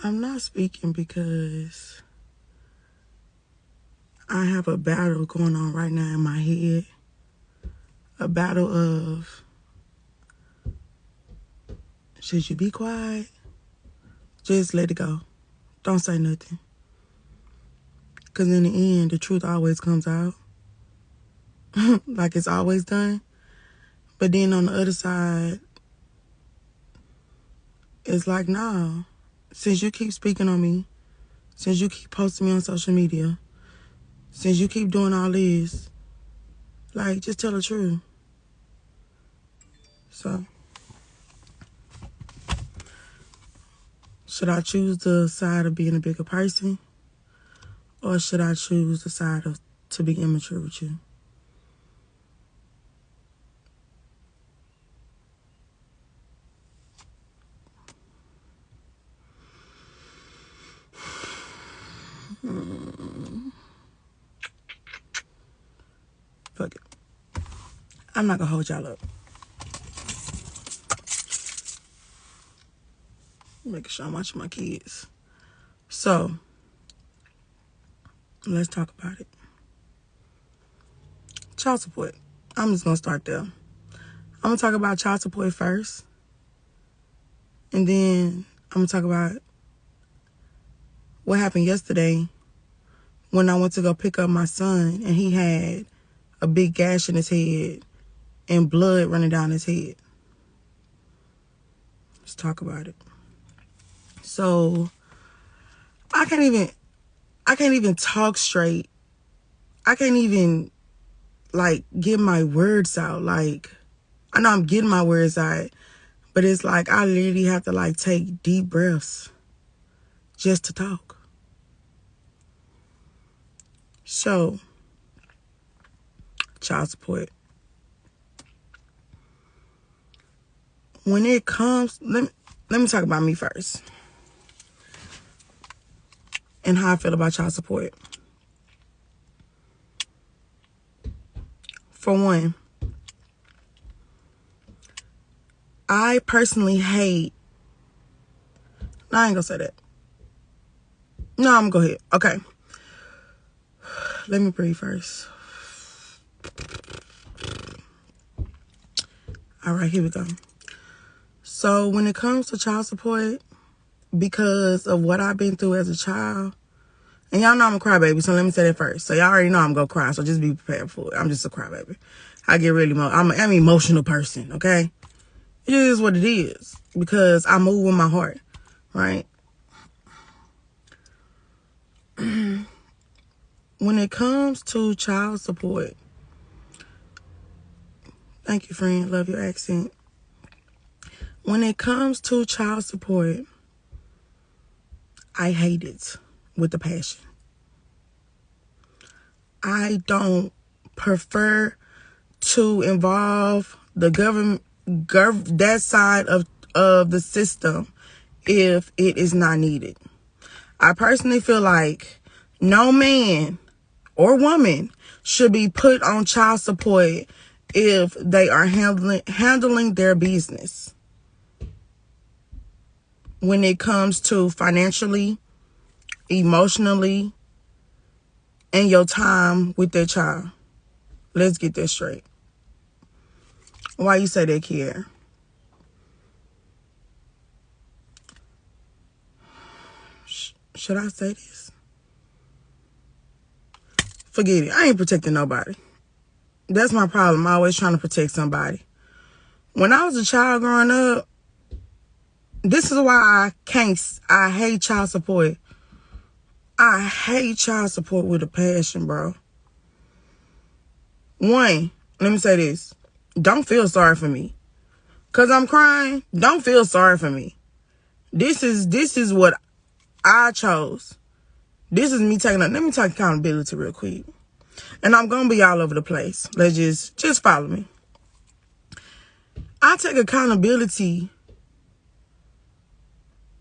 I'm not speaking because I have a battle going on right now in my head. A battle of, should you be quiet? Just let it go. Don't say nothing. Because in the end, the truth always comes out. Like it's always done. But then on the other side, it's like, nah. Since you keep speaking on me, since you keep posting me on social media, since you keep doing all this, like, just tell the truth. So, should I choose the side of being a bigger person? Or should I choose the side of to be immature with you? Fuck it. I'm not gonna hold y'all up. Making sure I'm watching my kids. So, let's talk about it. Child support. I'm just gonna start there. I'm gonna talk about child support first. And then I'm gonna talk about what happened yesterday when I went to go pick up my son and he had a big gash in his head and blood running down his head. Let's talk about it. So I can't even talk straight. I can't even like get my words out. Like, I know I'm getting my words out, but it's like I literally have to like take deep breaths just to talk. So, child support. When it comes, let me talk about me first and how I feel about child support. For one, I personally hate, no, I ain't gonna say that. No, I'm gonna go ahead. Okay. Let me breathe first. All right, here we go. So when it comes to child support, because of what I've been through as a child, and y'all know I'm a crybaby, so let me say that first. So y'all already know I'm gonna cry, so just be prepared for it. I'm just a crybaby. I get really I'm an emotional person, okay? It is what it is, because I move with my heart, right? When it comes to child support, thank you, friend. Love your accent. When it comes to child support, I hate it with a passion. I don't prefer to involve the government, that side of the system if it is not needed. I personally feel like no man or woman should be put on child support if they are handling their business when it comes to financially, emotionally, and your time with their child. Let's get that straight. Why you say that, Kiara? Should I say this? Forget it. I ain't protecting nobody. That's my problem. I'm always trying to protect somebody. When I was a child growing up, this is why I hate child support. I hate child support with a passion, bro. One, let me say this. Don't feel sorry for me. Cause I'm crying. Don't feel sorry for me. This is what I chose. This is me taking up. Let me take accountability real quick. And I'm gonna be all over the place. Let's just follow me. I take accountability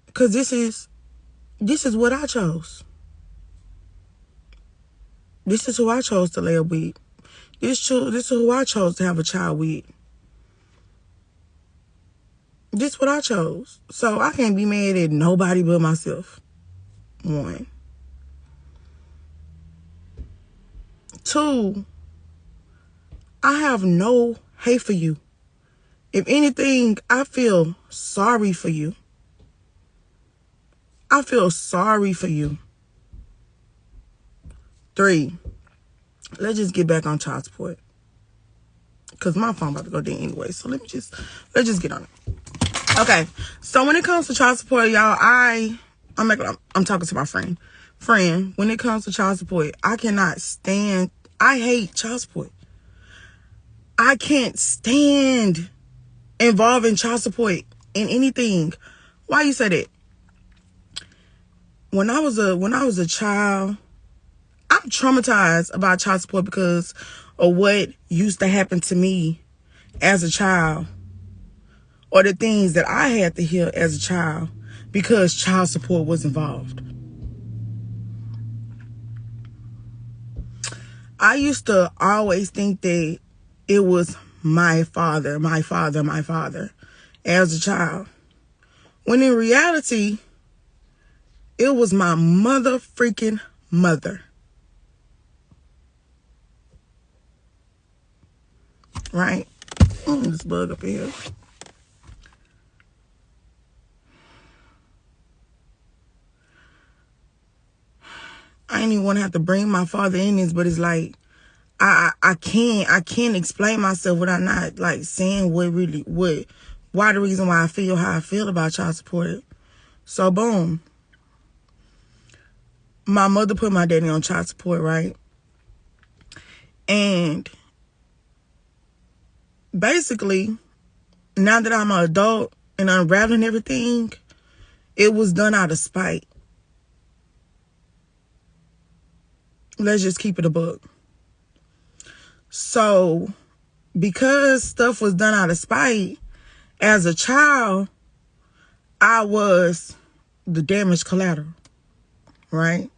because this is what I chose. This is who I chose to lay up with. This is who I chose to have a child with. This what I chose. So I can't be mad at nobody but myself. 1. 2, I have no hate for you. If anything, I feel sorry for you. I feel sorry for you. 3, let's just get back on child support. Because my phone about to go dead anyway. So let's just get on it. Okay. So when it comes to child support, y'all, I'm talking to my friend. When it comes to child support, I hate child support. I can't stand involving child support in anything. Why you say that? When I was a child, I'm traumatized about child support because of what used to happen to me as a child, or the things that I had to hear as a child because child support was involved. I used to always think that it was my father as a child, when in reality, it was my mother freaking mother. Right? This bug up here. I ain't even want to have to bring my father in this, but it's like, I can't explain myself without not like saying why the reason why I feel how I feel about child support. So boom. My mother put my daddy on child support, right? And basically, now that I'm an adult and unraveling everything, it was done out of spite. Let's just keep it a buck. So, because stuff was done out of spite, as a child, I was the damaged collateral, right?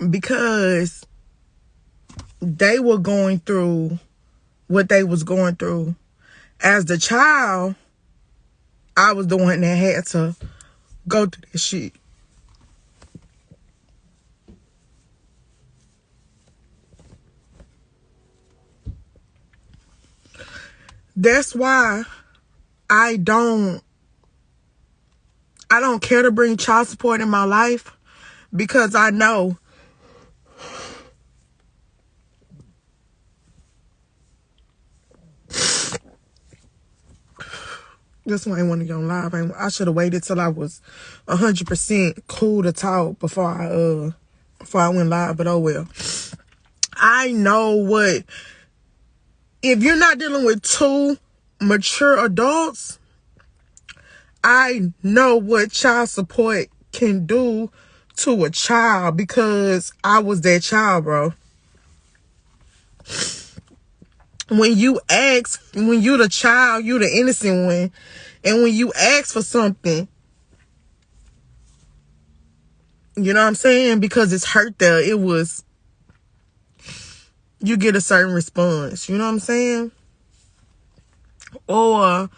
Because they were going through what they was going through. As the child, I was the one that had to go through this shit. That's why I don't care to bring child support in my life, because I know this one ain't want to go live. I should have waited till I was 100% cool to talk before I went live, but oh well. I know what, if you're not dealing with 2 mature adults, I know what child support can do to a child, because I was that child, bro. When you the child, you the innocent one, and when you ask for something, you know what I'm saying? Because it's hurt there, you get a certain response, you know what I'm saying? Or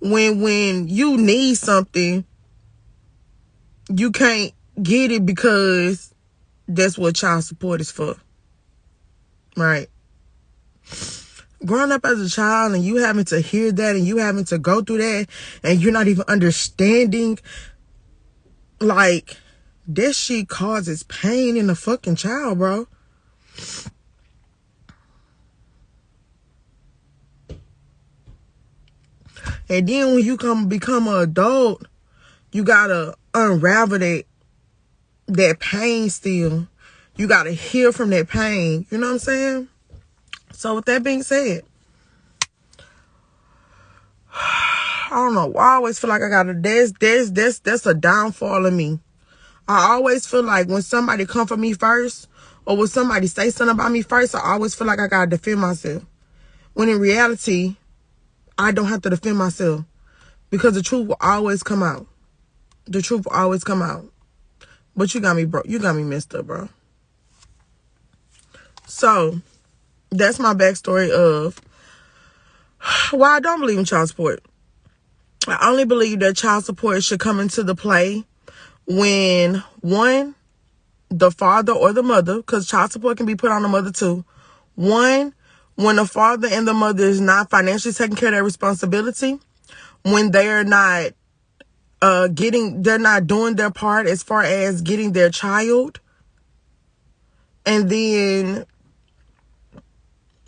when you need something, you can't get it because that's what child support is for, right? Growing up as a child and you having to hear that and you having to go through that and you're not even understanding, like, that shit causes pain in the fucking child, bro. And then when you become an adult, you gotta unravel that pain still. You gotta heal from that pain. You know what I'm saying? So with that being said, I don't know. I always feel like I gotta, that's a downfall of me. I always feel like when somebody come for me first, or when somebody say something about me first, I always feel like I gotta defend myself. When in reality, I don't have to defend myself, because the truth will always come out. The truth will always come out. But you got me, bro. You got me messed up, bro. So that's my backstory of why I don't believe in child support. I only believe that child support should come into the play when, one, the father or the mother, because child support can be put on the mother too. One, when the father and the mother is not financially taking care of their responsibility, when they're not they're not doing their part as far as getting their child. And then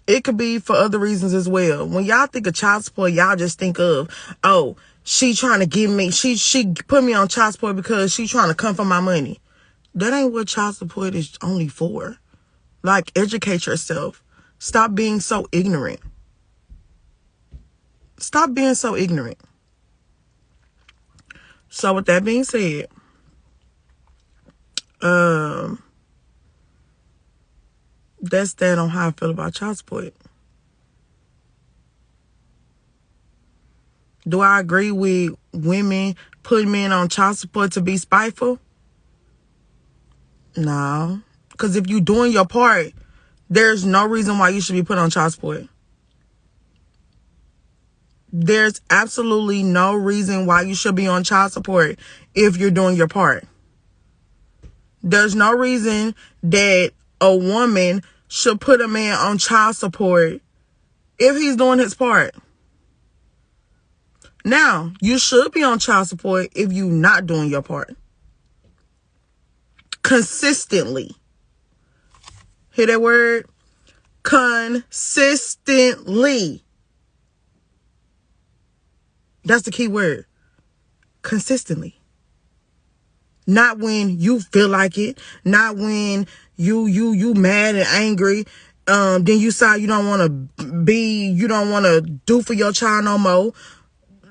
it could be for other reasons as well. When y'all think of child support, y'all just think of, oh, she trying to give me, she put me on child support because she trying to come for my money. That ain't what child support is only for. Like, educate yourself. Stop being so ignorant. Stop being so ignorant. So with that being said, that's that on how I feel about child support. Do I agree with women putting men on child support to be spiteful? No. Because if you're doing your part, there's no reason why you should be put on child support. There's absolutely no reason why you should be on child support if you're doing your part. There's no reason that a woman should put a man on child support if he's doing his part. Now, you should be on child support if you're not doing your part. Consistently. Hear that word? Consistently. That's the key word. Consistently. Not when you feel like it. Not when you mad and angry. Then you decide you don't want to do for your child no more.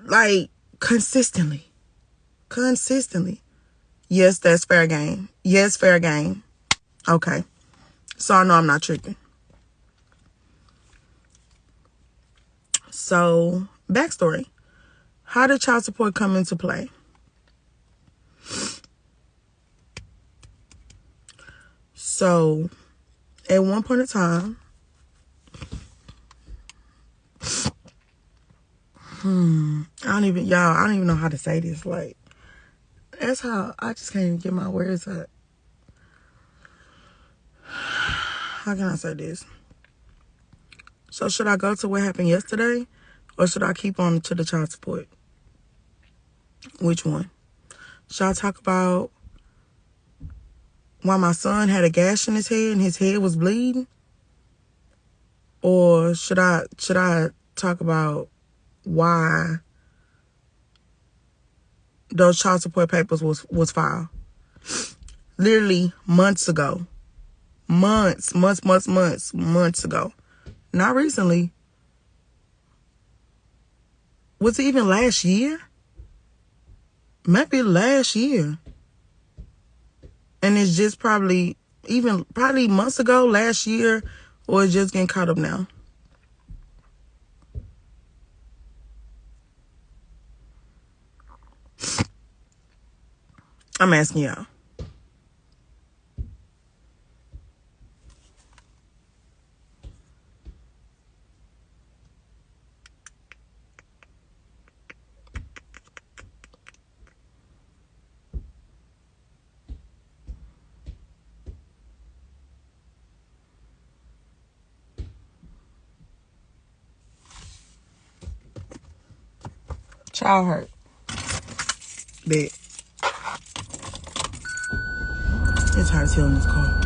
Like, consistently. Consistently. Yes, that's fair game. Yes, fair game. Okay. So I know I'm not tripping. So, backstory. How did child support come into play? So, at one point in time, I don't even know how to say this. Like, that's how I just can't even get my words out. How can I say this? So, should I go to what happened yesterday, or should I keep on to the child support? Which one? Should I talk about why my son had a gash in his head and his head was bleeding? Or should I talk about why those child support papers was filed? Literally months ago. Months ago. Not recently. Was it even last year? Maybe last year. And it's just probably months ago, last year, or it's just getting caught up now. I'm asking y'all. Child hurt. Bet. It's hard as hell in this car.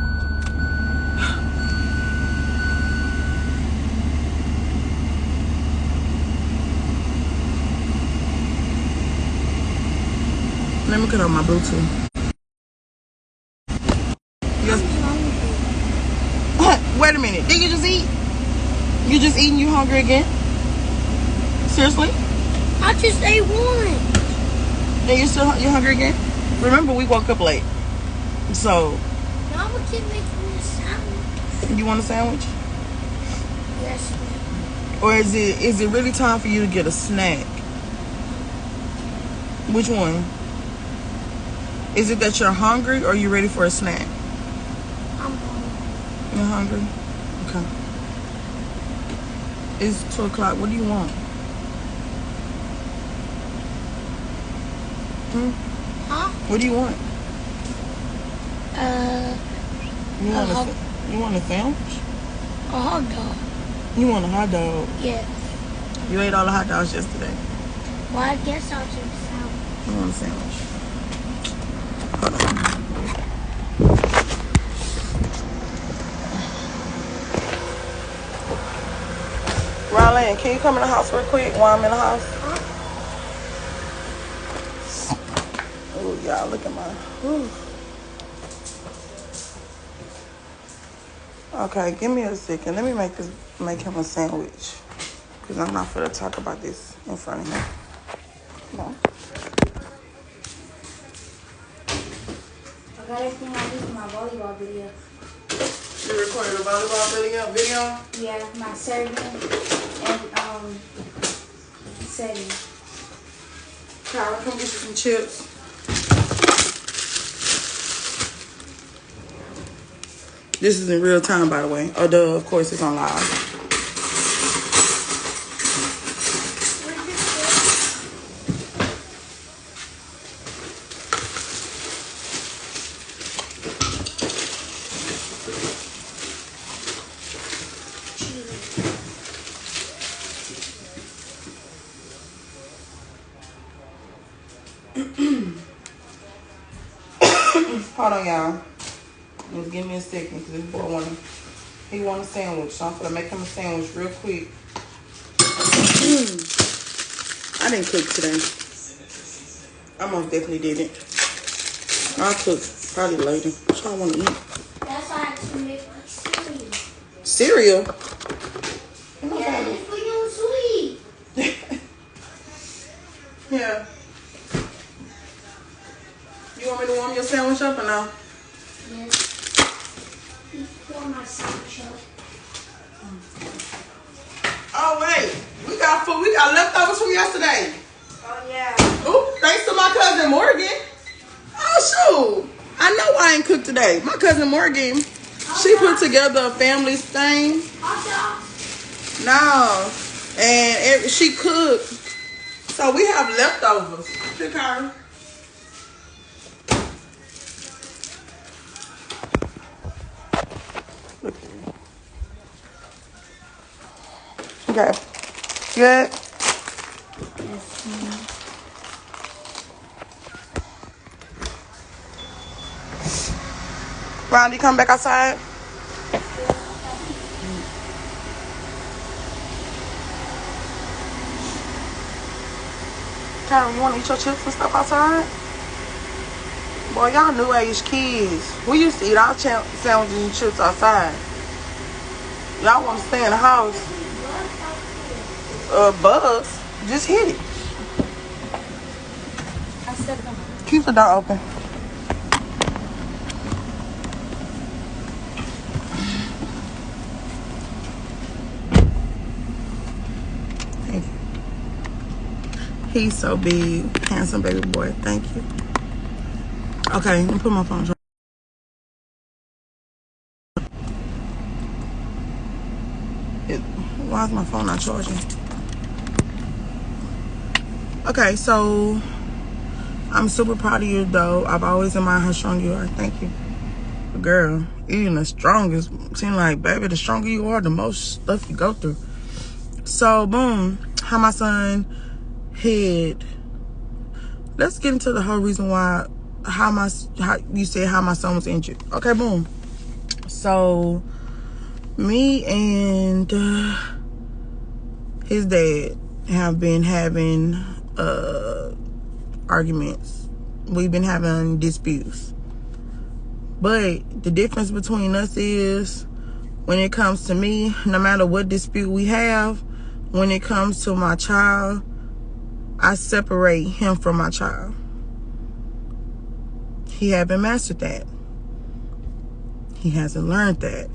Let me cut off my Bluetooth. Yes. Wait a minute. Did you just eat? You just eating? You hungry again? Seriously? I just ate one. And you hungry again? Remember, we woke up late. So. Mama can make me a sandwich. You want a sandwich? Yes, ma'am. Or is it really time for you to get a snack? Which one? Is it that you're hungry or you ready for a snack? I'm hungry. You're hungry? Okay. It's 2 o'clock. What do you want? Huh? What do you want? A You want a sandwich? hot dog. You want a hot dog? Yes. You ate all the hot dogs yesterday. Well, I guess I'll take a sandwich. You want a sandwich? Hold on. Rylan, can you come in the house real quick while I'm in the house? Oh, y'all, look at my... Ooh. Okay, give me a second. Let me make him a sandwich. Because I'm not finna talk about this in front of him. Come on. I got everything I need for my volleyball video. You recorded a volleyball video? Yeah, my serving and setting. Kyra, come get you some chips. This is in real time, by the way. Oh, duh, of course it's on live. Hold on, y'all. Just give me a second, because this boy want a sandwich. So I'm gonna make him a sandwich real quick. I didn't cook today. I most definitely didn't. I'll cook probably later. What y'all want to eat? That's why I had to make my cereal. Cereal? Yeah, it's for you sweet. Yeah. You want me to warm your sandwich up or no? Yes. Before my sandwich up. Oh, wait. We got food. We got leftovers from yesterday. Oh yeah. Ooh, thanks to my cousin Morgan. Oh, shoot. I know I ain't cooked today. My cousin Morgan, she put together a family thing. Hot dog. No. And she cooked. So we have leftovers. Here, Kyra. Look at me. Okay. Good? Yes, Rondy, come back outside. Kyra, you want to eat your chips and stuff outside? Boy, y'all new age kids. We used to eat our sandwiches and chips outside. Y'all want to stay in the house? Bugs. Just hit it. I said them. Keep the door open. Thank you. He's so big. Handsome baby boy. Thank you. Okay, let me put my phone on. Why is my phone not charging? Okay, so I'm super proud of you, though. I've always admired how strong you are. Thank you. Girl, even the strongest. Seem like, baby, the stronger you are, the most stuff you go through. So, boom. How my son hid. Let's get into the whole reason why, how you said how my son was injured. Okay, boom. So, me and his dad have been having arguments. We've been having disputes. But the difference between us is, when it comes to me, no matter what dispute we have, when it comes to my child, I separate him from my child. He haven't mastered that. He hasn't learned that.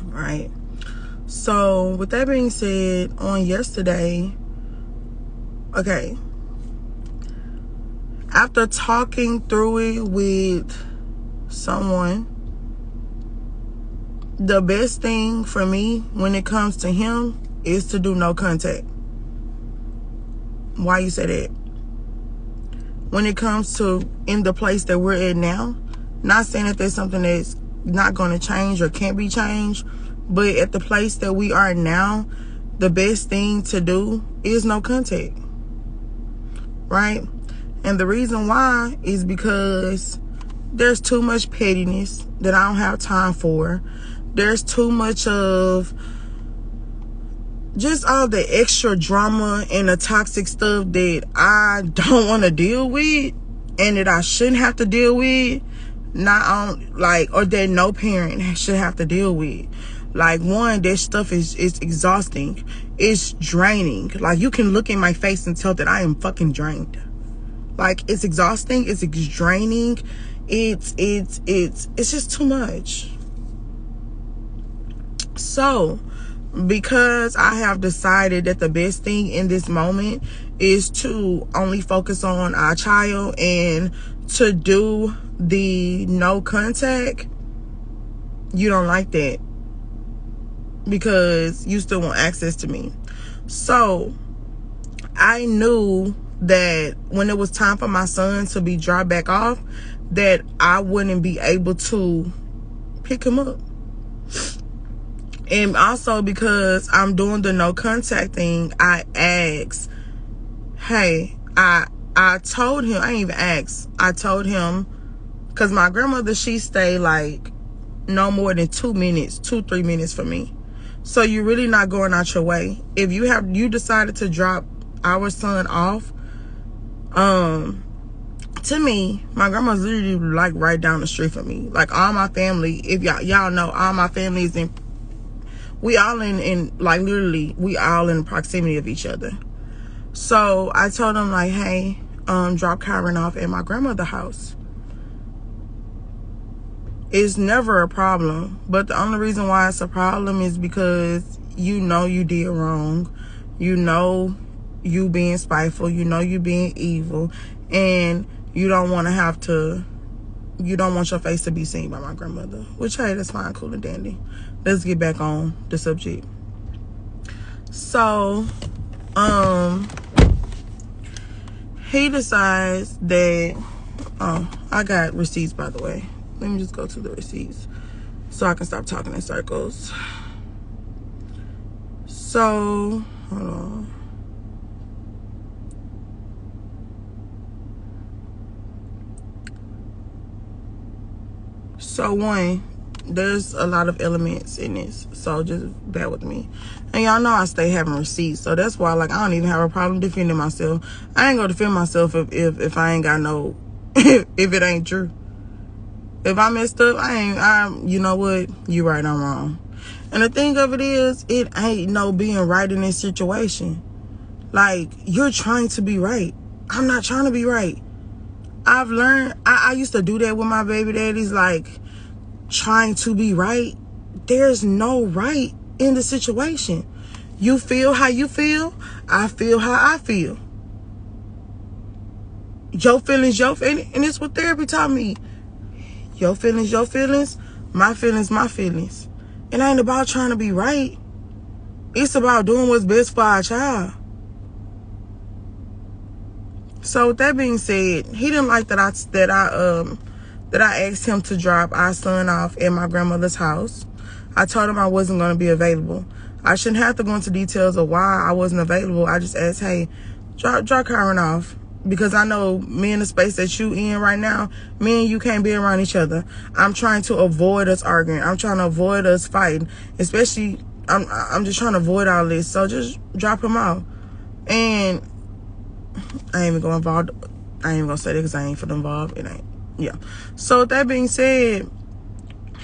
Right? So, with that being said, on yesterday, okay, After talking through it with someone, the best thing for me when it comes to him is to do no contact. Why you say that? When it comes to in the place that we're at now, not saying that there's something that's not going to change or can't be changed, but at the place that we are now, the best thing to do is no contact, right? And the reason why is because there's too much pettiness that I don't have time for. There's too much of just all the extra drama and the toxic stuff that I don't want to deal with and that I shouldn't have to deal with. Not on or that no parent should have to deal with. Like, one, that stuff is exhausting. It's draining. Like, you can look in my face and tell that I am fucking drained. Like, it's exhausting. It's draining. It's just too much. So, because I have decided that the best thing in this moment is to only focus on our child and to do the no contact, you don't like that because you still want access to me. So I knew that when it was time for my son to be dropped back off, that I wouldn't be able to pick him up. And also because I'm doing the no contact thing, I asked, hey, I told him, I didn't even ask, I told him, because my grandmother, she stayed like no more than 2 minutes, 2-3 minutes for me. So you're really not going out your way. If you decided to drop our son off, to me, my grandma's literally like right down the street from me. Like, all my family, if y'all know, all my family is we all literally, we all in proximity of each other. So I told him, like, hey, drop Kyron off at my grandmother's house. It's never a problem. But the only reason why it's a problem is because you know you did wrong. You know you being spiteful. You know you being evil. And you don't want you don't want your face to be seen by my grandmother. Which, hey, that's fine, cool and dandy. Let's get back on the subject. So, he decides that, I got receipts, by the way. Let me just go to the receipts so I can stop talking in circles. So, hold on. So, one, there's a lot of elements in this, so just bear with me. And y'all know I stay having receipts, so that's why, like, I don't even have a problem defending myself. I ain't gonna defend myself if I ain't got no if it ain't true. If I messed up, you know what, you right, I'm wrong. And the thing of it is, it ain't no being right in this situation. Like, you're trying to be right. I'm not trying to be right. I've learned, I used to do that with my baby daddies, like, trying to be right. There's no right in the situation. You feel how you feel. I feel how I feel. Your feelings, and it's what therapy taught me. Your feelings, my feelings. It ain't about trying to be right. It's about doing what's best for our child. So with that being said, he didn't like that I asked him to drop our son off at my grandmother's house. I told him I wasn't going to be available. I shouldn't have to go into details of why I wasn't available. I just asked, hey, drop Kyron off. Because I know me in the space that you in right now, me and you can't be around each other. I'm trying to avoid us arguing. I'm trying to avoid us fighting. Especially, I'm just trying to avoid all this. So just drop him out. And I ain't even going involved. I ain't even going to say that because I ain't for involved. It ain't. Yeah. So with that being said,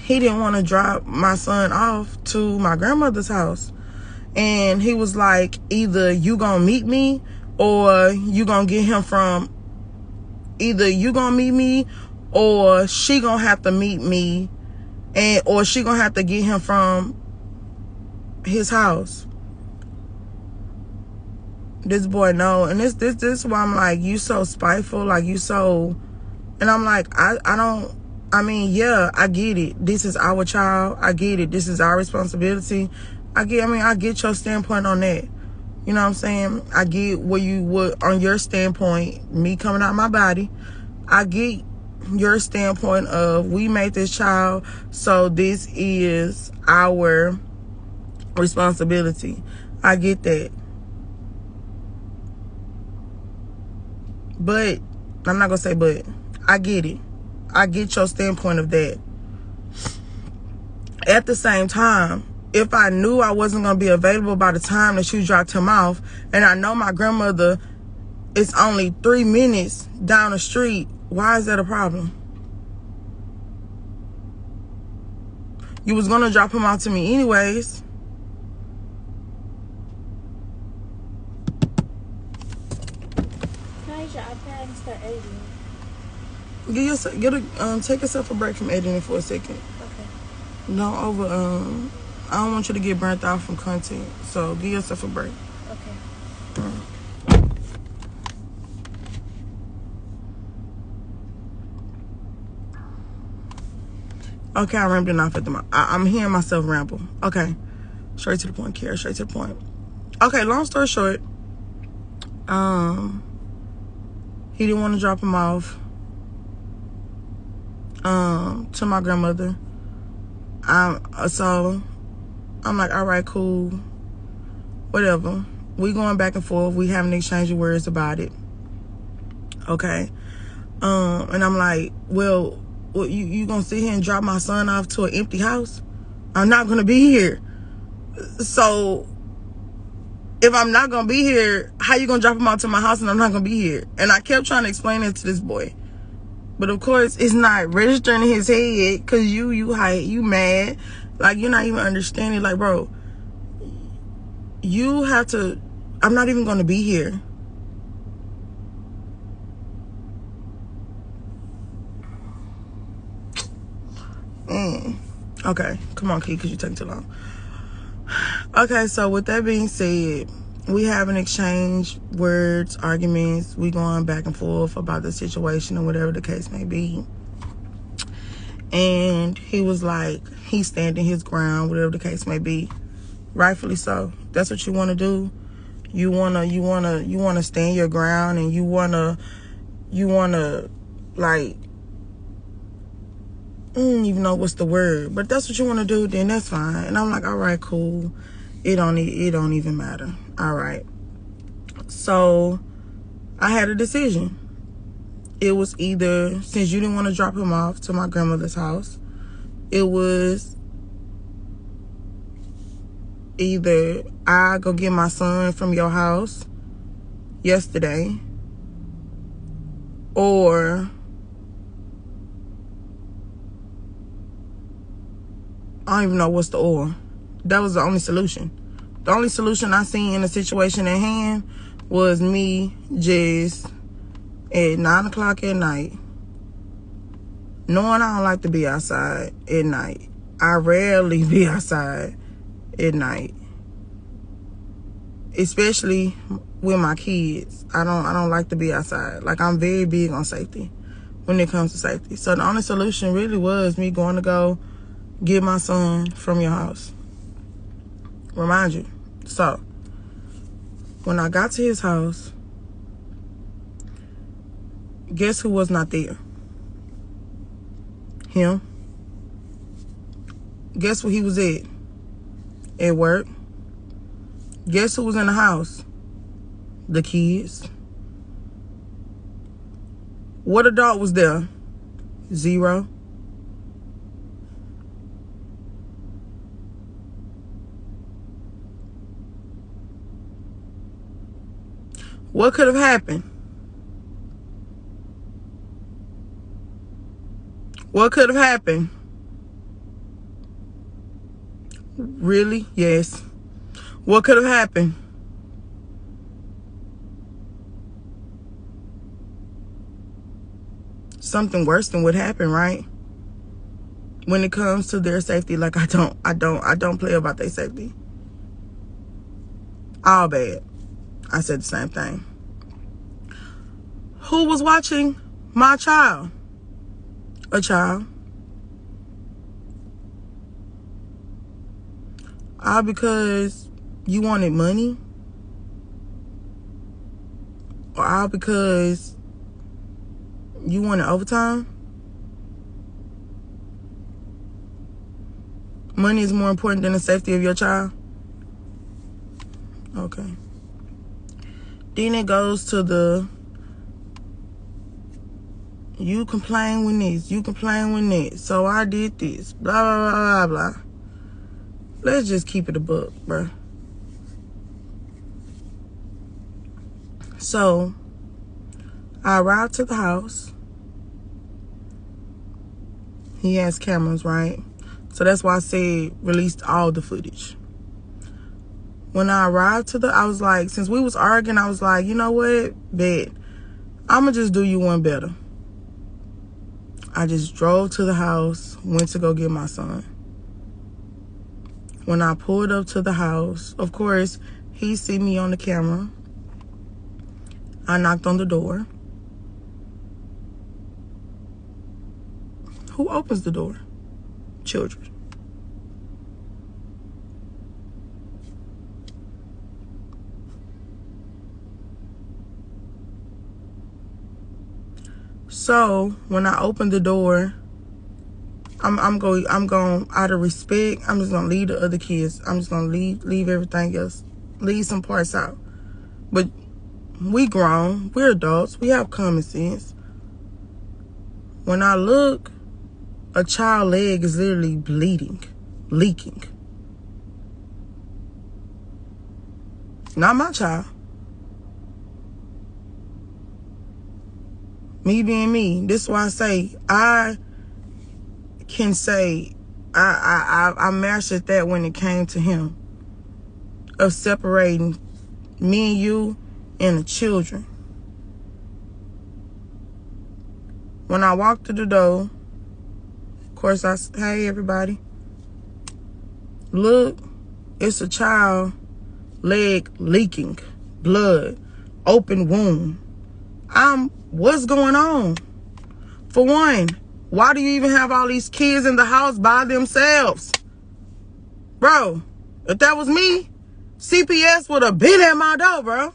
he didn't want to drop my son off to my grandmother's house. And he was like, either you gonna meet me or you gonna get him from, either you gonna meet me or she gonna have to meet me, or she gonna have to get him from his house. this boy know. And this is why I'm like, you so spiteful, like you so. And I'm like, I mean, yeah, I get it. This is our child. I get it. This is our responsibility. I get your standpoint on that. You know what I'm saying? I get where you would, on your standpoint, me coming out my body. I get your standpoint of, we made this child, so this is our responsibility. I get that. But, I'm not going to say but. I get it. I get your standpoint of that. At the same time, if I knew I wasn't going to be available by the time that you dropped him off, and I know my grandmother is only 3 minutes down the street, why is that a problem? You was going to drop him off to me anyways. Can I use your iPad and start editing? Take yourself a break from editing for a second. Okay. I don't want you to get burnt out from content. So give yourself a break. Okay. Okay, I rambled enough at the moment. I'm hearing myself ramble. Okay. Straight to the point, Kiara. Straight to the point. Okay, long story short. He didn't want to drop him off. To my grandmother. So I'm like, all right, cool. Whatever. We going back and forth. We having an exchange of words about it. Okay. And I'm like, well, you gonna sit here and drop my son off to an empty house? I'm not gonna be here. So if I'm not gonna be here, how you gonna drop him off to my house and I'm not gonna be here? And I kept trying to explain it to this boy. But of course, it's not registering in his head, because you mad. Like, you're not even understanding. Like, bro, you have to, I'm not even going to be here. Okay, come on, Key, because you're taking too long. Okay, so with that being said, we have an exchange, words, arguments. We going back and forth about the situation or whatever the case may be. And he was like, he's standing his ground, whatever the case may be. Rightfully so. That's what you want to do. You wanna stand your ground, and you wanna like, I don't even know what's the word, but that's what you want to do. Then that's fine. And I'm like, all right, cool. It don't even matter. All right. So I had a decision. It was either, since you didn't want to drop him off to my grandmother's house, it was either I go get my son from your house yesterday, or I don't even know what's the or. That was the only solution. The only solution I seen in the situation at hand was me just at 9 o'clock at night, knowing I don't like to be outside at night. I rarely be outside at night, especially with my kids. I don't like to be outside. Like, I'm very big on safety when it comes to safety. So the only solution really was me going to go get my son from your house. Remind you. So when I got to his house, guess who was not there? Him. Guess where he was at? At work. Guess who was in the house? The kids. What adult was there? Zero. What could have happened? What could have happened? Really? Yes. What could have happened? Something worse than what happened, right? When it comes to their safety, like, I don't play about their safety. All bad. I said the same thing. Who was watching my child? A child. All because you wanted money? Or all because you wanted overtime? Money is more important than the safety of your child? Okay. Then it goes to the, you complain when this, you complain when that, so I did this, blah, blah, blah, blah, blah. Let's just keep it a book, bruh. So, I arrived to the house. He has cameras, right? So that's why I said released all the footage. When I arrived I was like, since we was arguing, I was like, you know what, bet, I'ma just do you one better. I just drove to the house, went to go get my son. When I pulled up to the house, of course, he see me on the camera. I knocked on the door. Who opens the door? Children. So when I opened the door, I'm going out of respect. I'm just gonna leave the other kids. I'm just gonna leave everything else, leave some parts out. But we grown, we're adults, we have common sense. When I look, a child's leg is literally bleeding, leaking. Not my child. Me being me. This is why I say I can say I mastered that when it came to him, of separating me and you and the children. When I walked through the door, of course I said, hey everybody, look, it's a child, leg leaking, blood, open wound. What's going on? For one, why do you even have all these kids in the house by themselves? Bro, if that was me, CPS would have been at my door, bro.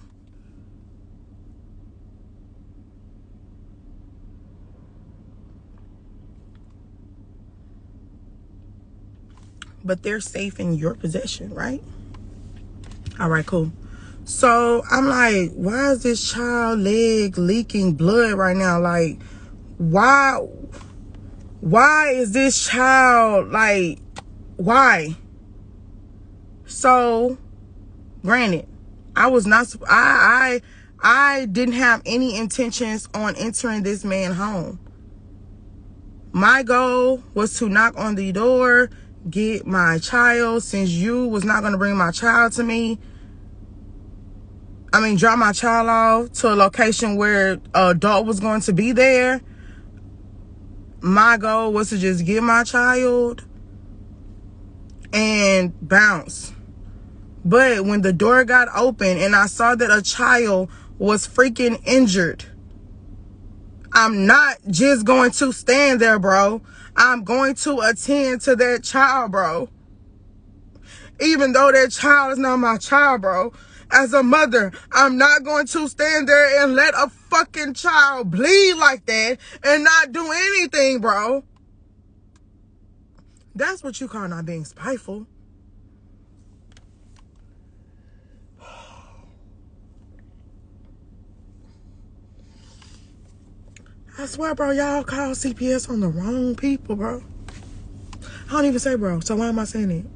But they're safe in your possession, right? All right, cool. So I'm like, why is this child leg leaking blood right now? Like, why is this child, like, why? So, granted, I was not, I didn't have any intentions on entering this man's home. My goal was to knock on the door, get my child, since you was not going to bring my child to me. I mean, drop my child off to a location where an adult was going to be there. My goal was to just get my child and bounce. But when the door got open and I saw that a child was freaking injured, I'm not just going to stand there, bro. I'm going to attend to that child, bro. Even though that child is not my child, bro. As a mother, I'm not going to stand there and let a fucking child bleed like that and not do anything, bro. That's what you call not being spiteful. I swear, bro, y'all call CPS on the wrong people, bro. I don't even say bro, so why am I saying it?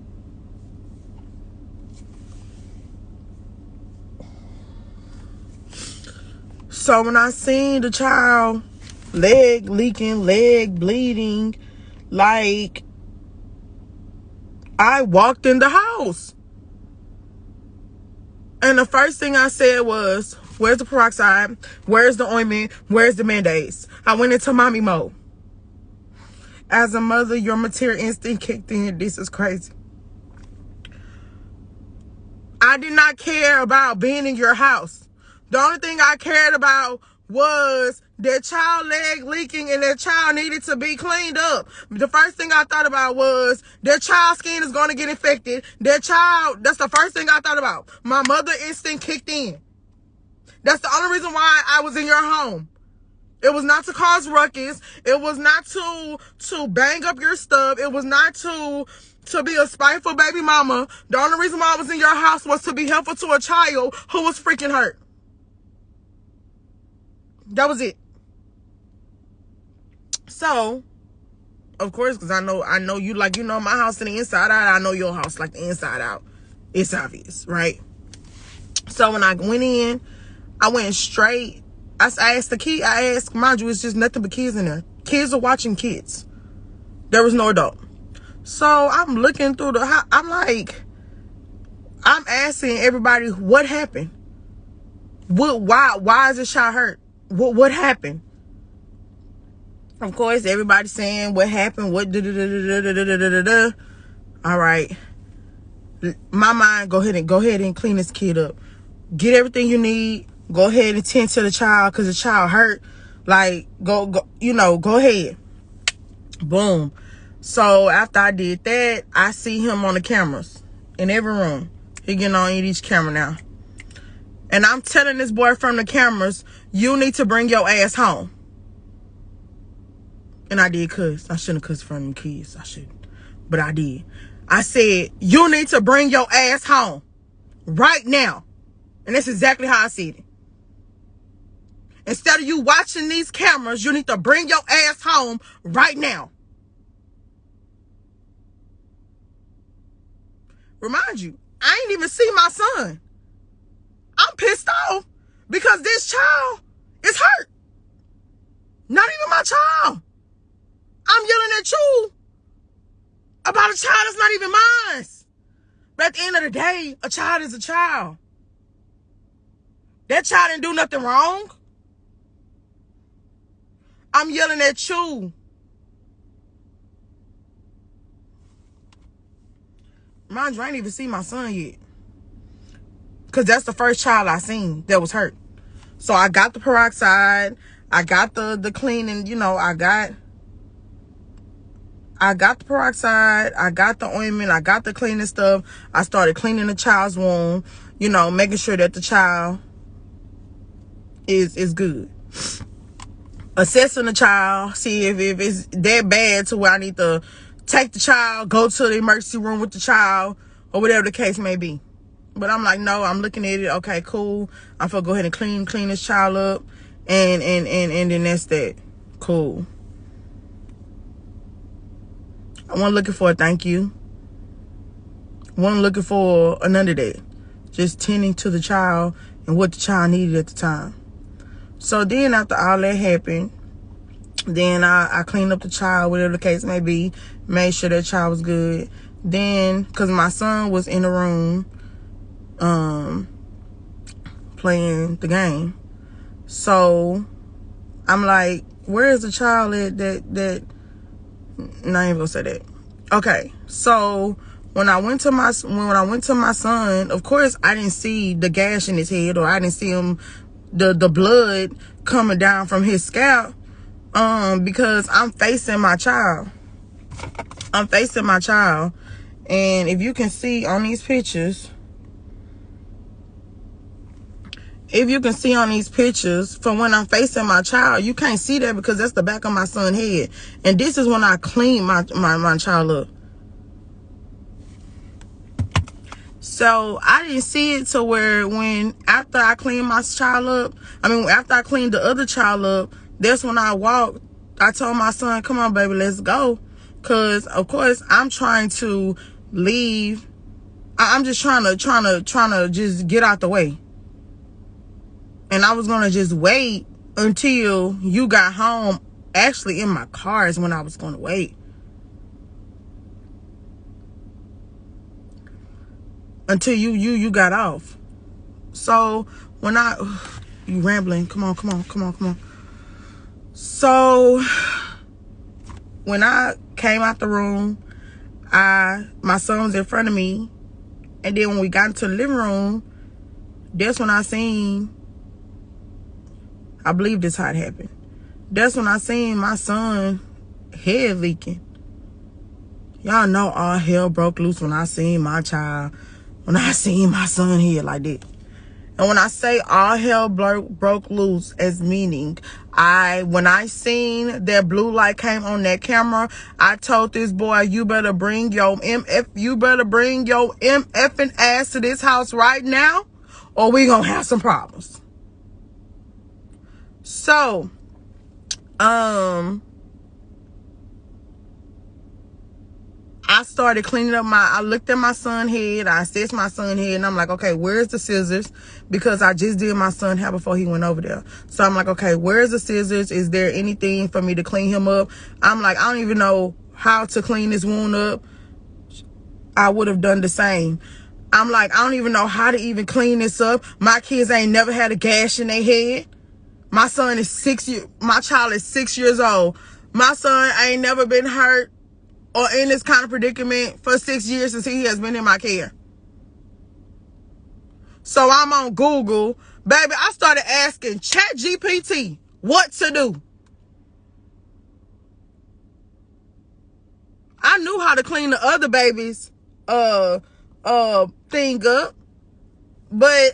So when I seen the child, leg leaking, leg bleeding, like, I walked in the house. And the first thing I said was, where's the peroxide? Where's the ointment? Where's the Band-Aids? I went into mommy mode. As a mother, your maternal instinct kicked in. This is crazy. I did not care about being in your house. The only thing I cared about was that child leg leaking and that child needed to be cleaned up. The first thing I thought about was that child skin is going to get infected. That's the first thing I thought about. My mother instinct kicked in. That's the only reason why I was in your home. It was not to cause ruckus. It was not to bang up your stuff. It was not to be a spiteful baby mama. The only reason why I was in your house was to be helpful to a child who was freaking hurt. That was it. So, of course, because I know you like, you know my house in the inside out. I know your house like the inside out. It's obvious, right? So when I went in, I went straight. I asked the kid. I asked, mind you, it's just nothing but kids in there. Kids are watching kids. There was no adult. So I'm looking through the house. I'm asking everybody what happened. Why is this child hurt? What happened? Of course, everybody's saying what happened. What All right. My mind, go ahead and clean this kid up. Get everything you need. Go ahead and tend to the child because the child hurt. Like, go ahead. Boom. So after I did that, I see him on the cameras in every room. He getting on each camera now. And I'm telling this boy from the cameras, you need to bring your ass home. And I did cuss. I shouldn't have cussed in front of them kids. I shouldn't. But I did. I said, you need to bring your ass home. Right now. And that's exactly how I said it. Instead of you watching these cameras, you need to bring your ass home right now. Remind you, I ain't even see my son. I'm pissed off because this child is hurt. Not even my child. I'm yelling at you about a child that's not even mine. But at the end of the day, a child is a child. That child didn't do nothing wrong. I'm yelling at you. Mind you, I ain't even see my son yet. Because that's the first child I seen that was hurt. So I got the peroxide. I got the cleaning, I got the peroxide. I got the ointment. I got the cleaning stuff. I started cleaning the child's wound, making sure that the child is good. Assessing the child, see if it's that bad to where I need to take the child, go to the emergency room with the child, or whatever the case may be. But I'm like, no, I'm looking at it. Okay, cool. I'm gonna go ahead and clean this child up, and then that's that. Cool. I wasn't looking for a thank you. Wasn't looking for none of that. Just tending to the child and what the child needed at the time. So then after all that happened, then I cleaned up the child, whatever the case may be, made sure that child was good. Then, because my son was in the room playing the game. So I'm like, where is the child at that no, I ain't gonna say that. Okay, so when I went to my son, of course I didn't see the gash in his head, or I didn't see him the blood coming down from his scalp, because I'm facing my child. And if you can see on these pictures, from when I'm facing my child, you can't see that because that's the back of my son's head. And this is when I clean my child up. So I didn't see it to where after I cleaned after I cleaned the other child up, that's when I walked. I told my son, come on, baby, let's go. Because, of course, I'm trying to leave. I'm just trying to just get out the way. And I was going to just wait until you got home. Actually, in my car is when I was going to wait. Until you got off. So, when you rambling. Come on. So, when I came out the room, my son was in front of me. And then when we got into the living room, that's when I seen, I believe this how it happened. That's when I seen my son head leaking. Y'all know all hell broke loose when I seen my child, when I seen my son head like that. And when I say all hell broke loose, as meaning when I seen that blue light came on that camera, I told this boy, you better bring your MFing ass to this house right now, or we gonna have some problems. So, I started cleaning up I looked at my son's head. I assessed my son's head, and I'm like, okay, where's the scissors? Because I just did my son's hair before he went over there. So I'm like, okay, where's the scissors? Is there anything for me to clean him up? I'm like, I don't even know how to clean this wound up. I would have done the same. I'm like, I don't even know how to even clean this up. My kids ain't never had a gash in their head. My son is my child is 6 years old. My son ain't never been hurt or in this kind of predicament for 6 years since he has been in my care. So I'm on Google. Baby, I started asking ChatGPT what to do. I knew how to clean the other baby's thing up. But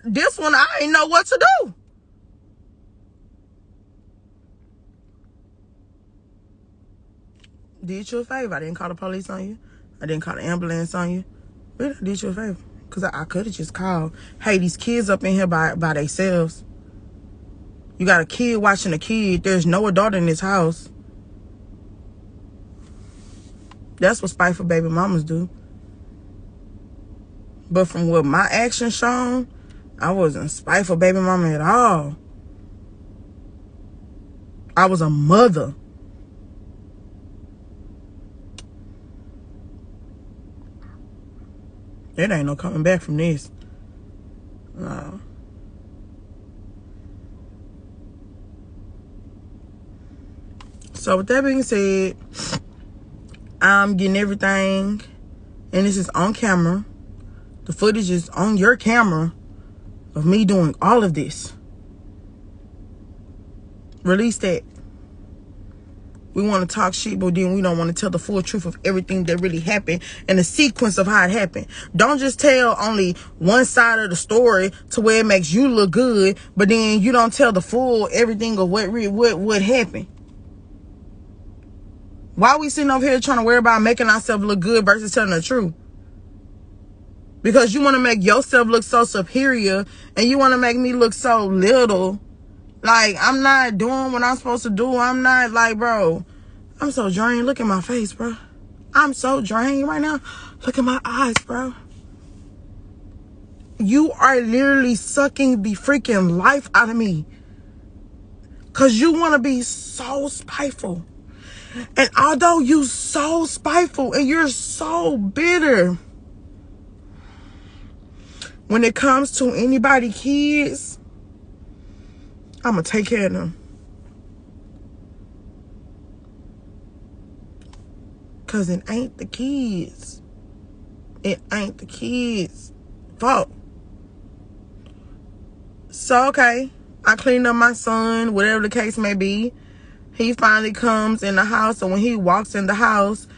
this one, I ain't know what to do. Did you a favor. I didn't call the police on you. I didn't call the ambulance on you. Really, I did you a favor. Because I could have just called. Hey, these kids up in here by themselves. You got a kid watching a kid. There's no adult in this house. That's what spiteful baby mamas do. But from what my actions shown, I wasn't spiteful baby mama at all. I was a mother. There ain't no coming back from this. No. So with that being said, I'm getting everything, and this is on camera. The footage is on your camera of me doing all of this. Release that. We want to talk shit, but then we don't want to tell the full truth of everything that really happened and the sequence of how it happened. Don't just tell only one side of the story to where it makes you look good, but then you don't tell the full everything of what happened. Why are we sitting over here trying to worry about making ourselves look good versus telling the truth? Because you want to make yourself look so superior and you want to make me look so little. Like, I'm not doing what I'm supposed to do. I'm not like, bro, I'm so drained. Look at my face, bro. I'm so drained right now. Look at my eyes, bro. You are literally sucking the freaking life out of me. Because you want to be so spiteful. And although you so spiteful and you're so bitter, when it comes to anybody kids, I'm going to take care of them. Because it ain't the kids. It ain't the kids' fault. So, okay, I cleaned up my son, whatever the case may be. He finally comes in the house, and when he walks in the house,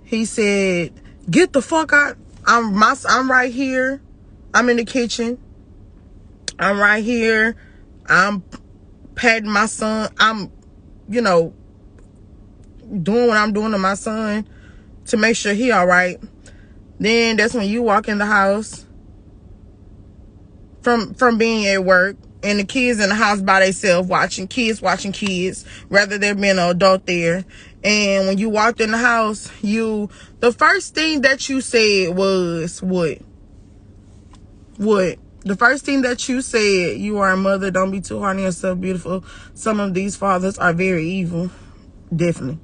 he said, get the fuck out. I'm right here. I'm in the kitchen. I'm right here. I'm patting my son. I'm, doing what I'm doing to my son to make sure he all right. Then that's when you walk in the house from being at work, and the kids in the house by themselves watching kids, rather there being an adult there. And when you walked in the house, the first thing that you said was what? What? The first thing that you said, you are a mother, don't be too hard on yourself, beautiful. Some of these fathers are very evil. Definitely.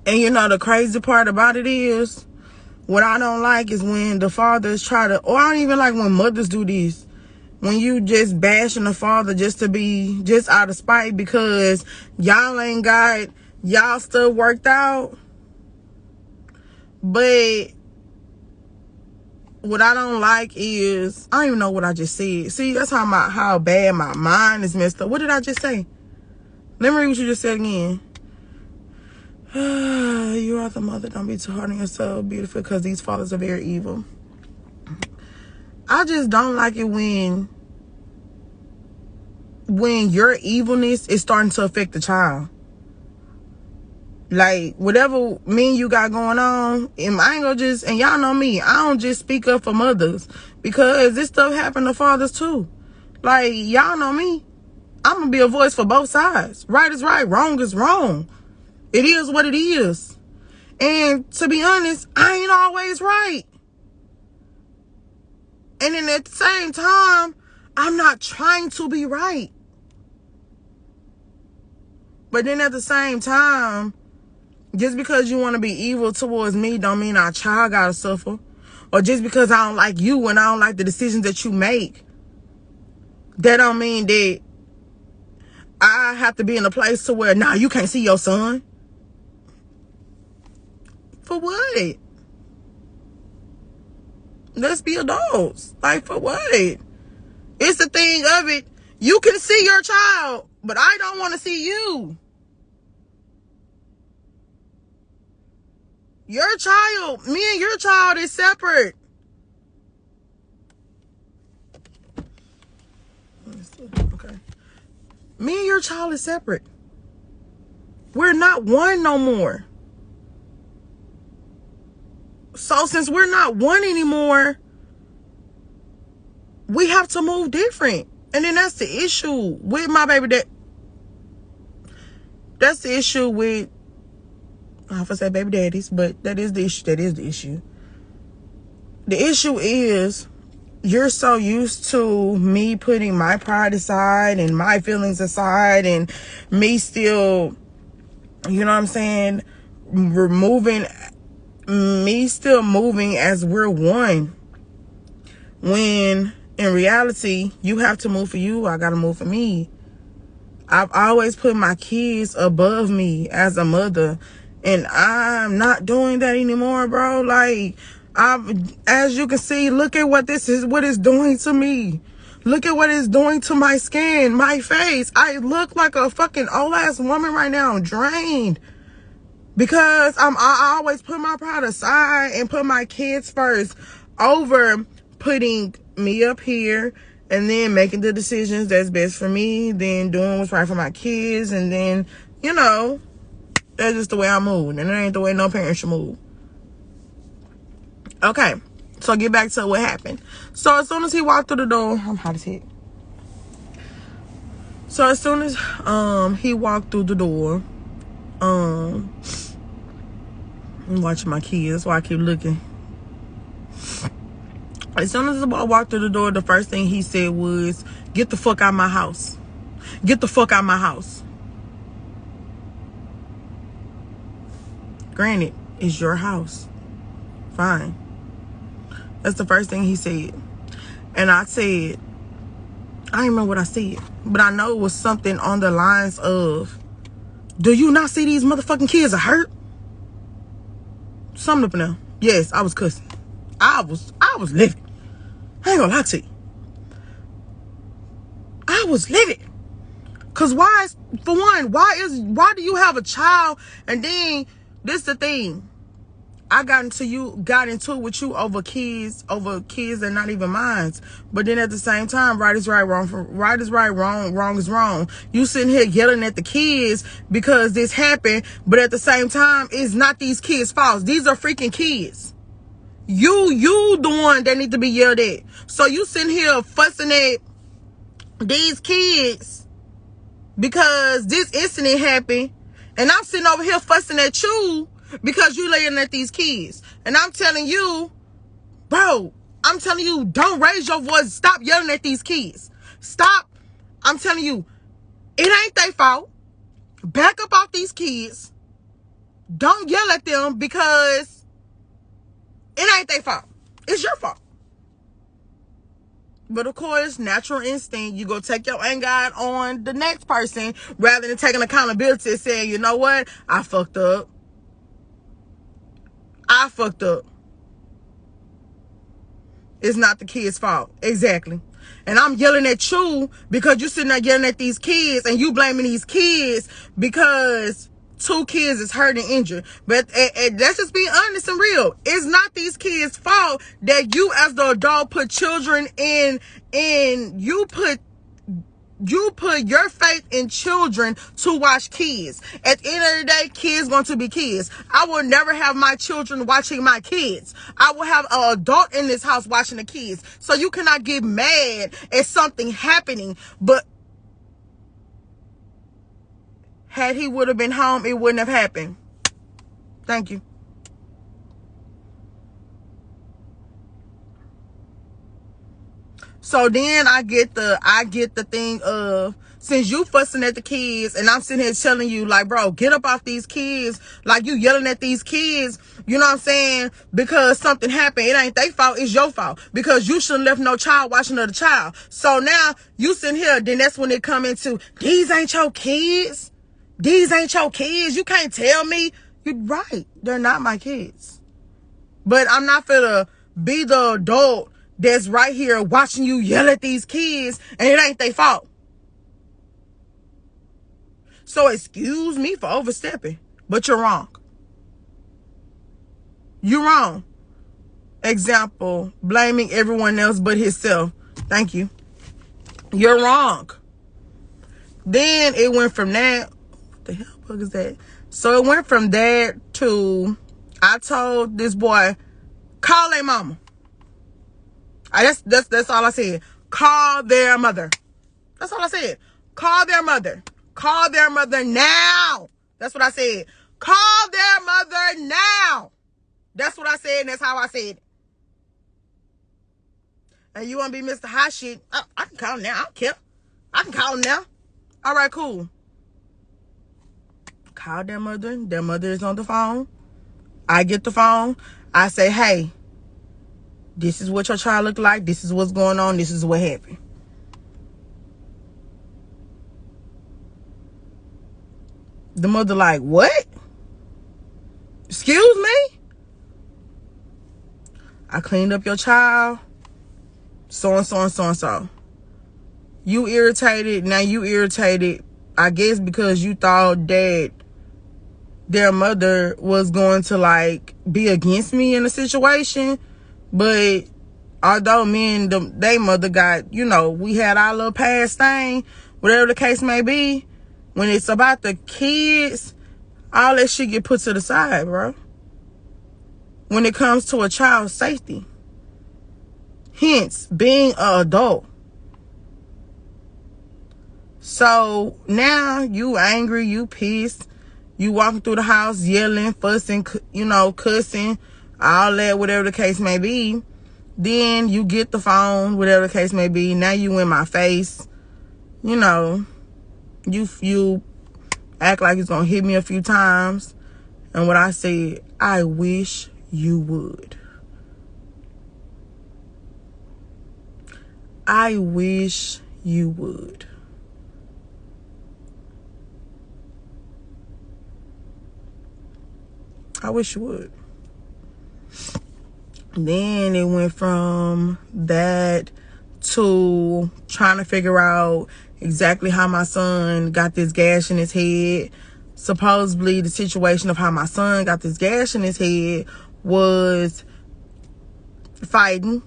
And the crazy part about it is, what I don't like is when the fathers try to, or I don't even like when mothers do this. When you just bashing the father just out of spite because y'all ain't got y'all stuff worked out. But what I don't like is, I don't even know what I just said. See, that's how bad my mind is messed up. What did I just say? Let me read what you just said again. You are the mother. Don't be too hard on yourself, beautiful, because these fathers are very evil. I just don't like it when your evilness is starting to affect the child. Like, whatever me and you got going on, and I ain't gonna just, and y'all know me, I don't just speak up for mothers, because this stuff happen to fathers too. Like, y'all know me, I'm gonna be a voice for both sides. Right is right, wrong is wrong. It is what it is. And to be honest, I ain't always right. And then at the same time, I'm not trying to be right. But then at the same time, just because you want to be evil towards me don't mean our child gotta suffer. Or just because I don't like you and I don't like the decisions that you make, that don't mean that I have to be in a place to where, nah, you can't see your son. For what? Let's be adults. Like, for what? It's the thing of it. You can see your child, but I don't want to see you. Your child, me and your child is separate. Okay. Me and your child is separate. We're not one no more. So since we're not one anymore, we have to move different. And then that's the issue with my baby. That's the issue with, I have to say baby daddies, but that is the issue. That is the issue. The issue is, you're so used to me putting my pride aside and my feelings aside and me still, you know what I'm saying, me still moving as we're one. When in reality, you have to move for you, I gotta move for me. I've always put my kids above me as a mother, and I'm not doing that anymore, bro. Like, as you can see, look at what it's doing to me. Look at what it's doing to my skin, my face. I look like a fucking old ass woman right now. I'm drained. Because I always put my pride aside and put my kids first over putting me up here and then making the decisions that's best for me, then doing what's right for my kids, and then, you know, that's just the way I move. And it ain't the way no parent should move. Okay, so get back to what happened. So as soon as he walked through the door, I'm hot as heck. So as soon as he walked through the door, I'm watching my kids, that's why I keep looking. As soon as the boy walked through the door, the first thing he said was, "Get the fuck out of my house. Get the fuck out of my house." Granted, it's your house. Fine. That's the first thing he said. And I said, I don't remember what I said, but I know it was something on the lines of, "Do you not see these motherfucking kids are hurt?" Something up in there. Yes, I was cussing. I was livid. I ain't gonna lie to you. I was livid. Cause why do you have a child? And then this the thing. I got into it with you over kids that not even mine. But then at the same time, right is right, right is right, wrong is wrong. You sitting here yelling at the kids because this happened, but at the same time, it's not these kids' fault. These are freaking kids. You the one that need to be yelled at. So you sitting here fussing at these kids because this incident happened, and I'm sitting over here fussing at you because you laying at these kids. And I'm telling you, bro, don't raise your voice. Stop yelling at these kids. Stop. I'm telling you, it ain't their fault. Back up off these kids. Don't yell at them because it ain't their fault. It's your fault. But of course, natural instinct, you go take your anger out on the next person rather than taking accountability and saying, you know what? I fucked up. It's not the kid's fault. Exactly. And I'm yelling at you because you sitting there yelling at these kids and you blaming these kids because 2 kids is hurt and injured. But let's just be honest and real. It's not these kids' fault that you as the adult put children in you put your faith in children to watch kids. At the end of the day, kids going to be kids. I will never have my children watching my kids. I will have an adult in this house watching the kids. So you cannot get mad at something happening. But had he would have been home, it wouldn't have happened. Thank you. So then I get the thing of, since you fussing at the kids and I'm sitting here telling you, like, bro, get up off these kids. Like, you yelling at these kids, you know what I'm saying? Because something happened. It ain't their fault, it's your fault. Because you shouldn't left no child watching another child. So now you sitting here, then that's when it come into, these ain't your kids. These ain't your kids. You can't tell me. You're right. They're not my kids. But I'm not finna be the adult that's right here watching you yell at these kids and it ain't their fault. So excuse me for overstepping, but you're wrong. You're wrong. Example, blaming everyone else but himself. Thank you. You're wrong. Then it went from that. What the hell bug is that? So it went from that to, I told this boy, call their mama. That's all I said. Call their mother. That's all I said. Call their mother. Call their mother now. That's what I said. Call their mother now. That's what I said, and that's how I said it. And you want to be Mr. Hot Shit? I can call him now. I don't care. I can call him now. All right, cool. Call their mother. Their mother is on the phone. I get the phone. I say, hey, this is what your child look like. This is what's going on. This is what happened. The mother like, what? Excuse me? I cleaned up your child. So and so and so and so. You irritated. Now you irritated. I guess because you thought that their mother was going to like be against me in a situation. But although me and they mother got, you know, we had our little past thing, whatever the case may be, when it's about the kids, all that shit get put to the side, bro. When it comes to a child's safety. Hence, being an adult. So now you angry, you pissed, you walking through the house yelling, fussing, you know, cussing, all that, whatever the case may be. Then you get the phone, whatever the case may be. Now you in my face. You know, you act like it's gonna hit me a few times. And what I said, I wish you would. I wish you would. I wish you would. Then it went from that to trying to figure out exactly how my son got this gash in his head. Supposedly the situation of how my son got this gash in his head was fighting.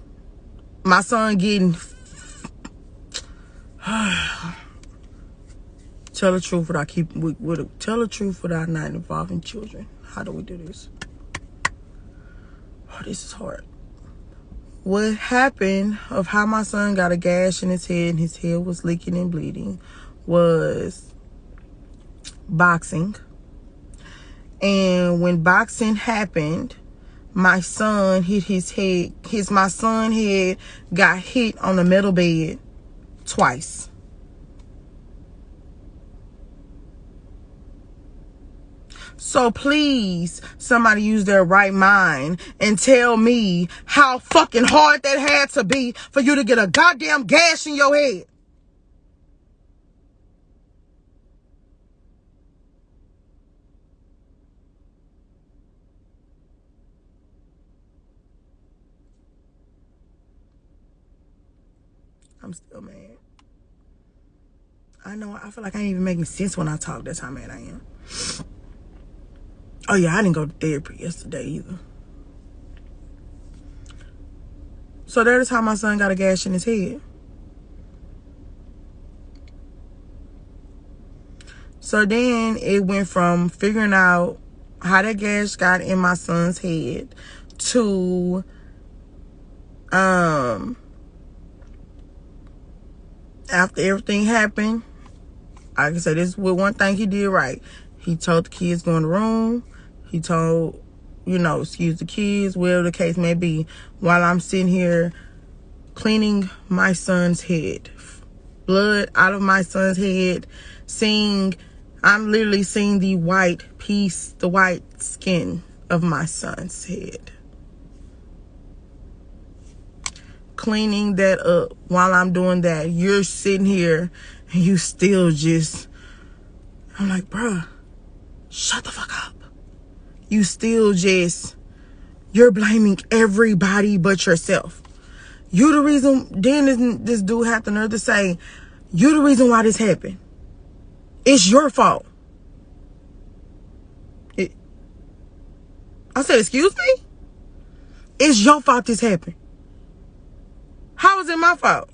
My son getting... Tell the truth without tell the truth without not involving children. How do we do this? Oh, this is hard. What happened of how my son got a gash in his head and his head was leaking and bleeding was boxing. And when boxing happened, my son hit his head. My son head got hit on the metal bed twice. So please, somebody use their right mind and tell me how fucking hard that had to be for you to get a goddamn gash in your head. I'm still mad. I know, I feel like I ain't even making sense when I talk. That's how mad I am. Oh yeah, I didn't go to therapy yesterday either. So there's how my son got a gash in his head. So then it went from figuring out how that gash got in my son's head to after everything happened, I can say this is one thing he did right. He told the kids go in the room. He told, excuse the kids, whatever the case may be, while I'm sitting here cleaning my son's head. Blood out of my son's head. I'm literally seeing the white skin of my son's head. Cleaning that up. While I'm doing that, you're sitting here and you still just, I'm like, bruh, shut the fuck up. You still just, you're blaming everybody but yourself. You the reason. Then this dude had the nerve to say, you the reason why this happened. It's your fault. I said, excuse me? It's your fault this happened. How is it my fault?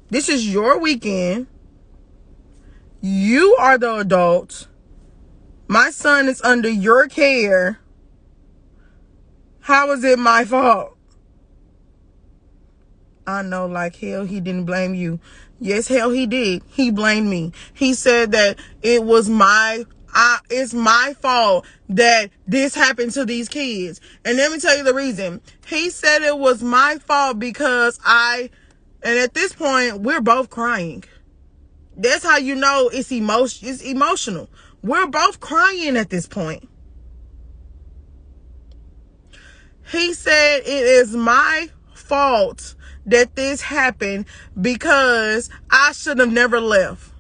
This is your weekend. You are the adult. My son is under your care. How is it my fault? I know, like hell, he didn't blame you. Yes, hell, he did. He blamed me. He said that it's my fault that this happened to these kids. And let me tell you the reason. He said it was my fault because and at this point, we're both crying. That's how you know it's emotional. We're both crying at this point. He said it is my fault that this happened because I should have never left.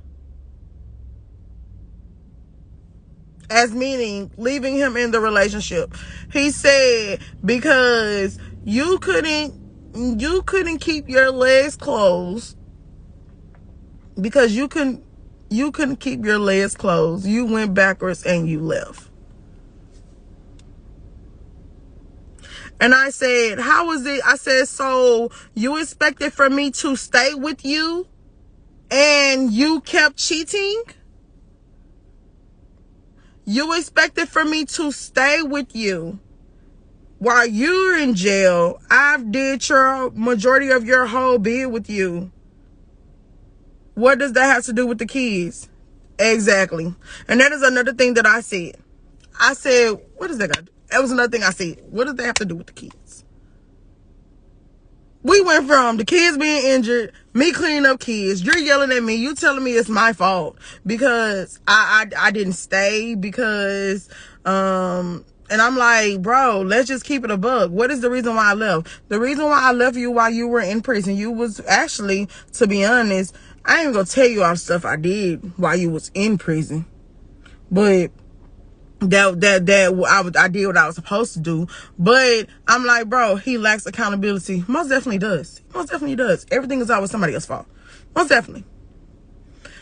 As meaning leaving him in the relationship. He said because you couldn't keep your legs closed. Because you couldn't keep your legs closed. You went backwards and you left. And I said, how was it? I said, so you expected for me to stay with you and you kept cheating? You expected for me to stay with you while you're in jail. I've did your majority of your whole bid with you. What does that have to do with the kids? Exactly. And that is another thing that I said. I said, what is that got to do? That was another thing I said. What does that have to do with the kids? We went from the kids being injured, me cleaning up kids, you're yelling at me, you telling me it's my fault because I didn't stay because and I'm like, bro, let's just keep it a buck. What is the reason why I left? The reason why I left you while you were in prison, you was actually, to be honest, I ain't even gonna tell you all the stuff I did while you was in prison. But I did what I was supposed to do. But I'm like, bro, he lacks accountability. Most definitely does. Most definitely does. Everything is always somebody else's fault. Most definitely.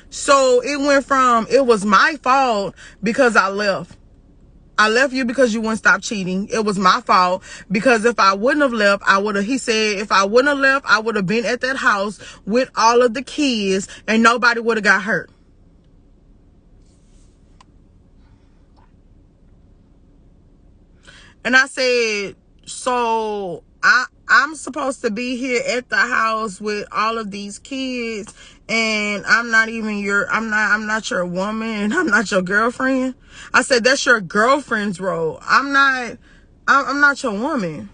So it went from, it was my fault because I left. I left you because you wouldn't stop cheating. It was my fault because if I wouldn't have left, he said, if I wouldn't have left, I would have been at that house with all of the kids and nobody would have got hurt. And I said, so I'm supposed to be here at the house with all of these kids and I'm not your woman and I'm not your girlfriend. I said, that's your girlfriend's role. I'm not your woman.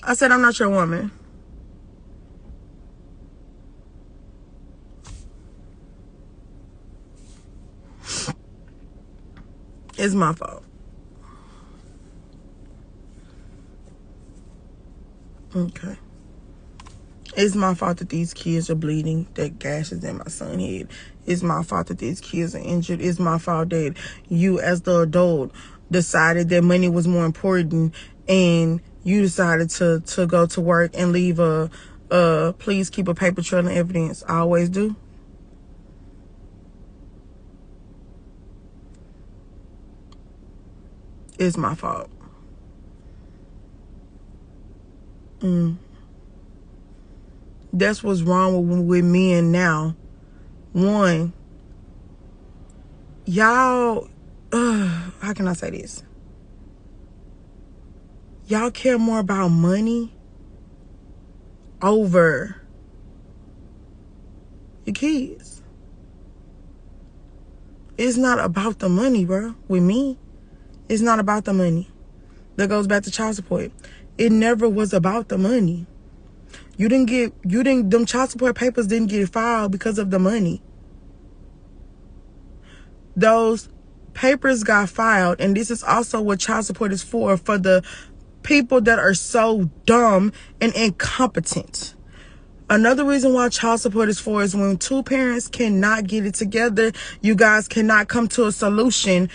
I said, I'm not your woman. It's my fault. Okay. It's my fault that these kids are bleeding, that gashes in my son's head. It's my fault that these kids are injured. It's my fault that you, as the adult, decided that money was more important, and you decided to go to work and leave a please keep a paper trail of evidence. I always do. It's my fault. That's what's wrong with men now. One, y'all, how can I say this? Y'all care more about money over your kids. It's not about the money, bro. With me, it's not about the money. That goes back to child support. It never was about the money. Them child support papers didn't get filed because of the money. Those papers got filed, and this is also what child support is for the people that are so dumb and incompetent. Another reason why child support is for is when two parents cannot get it together, you guys cannot come to a solution,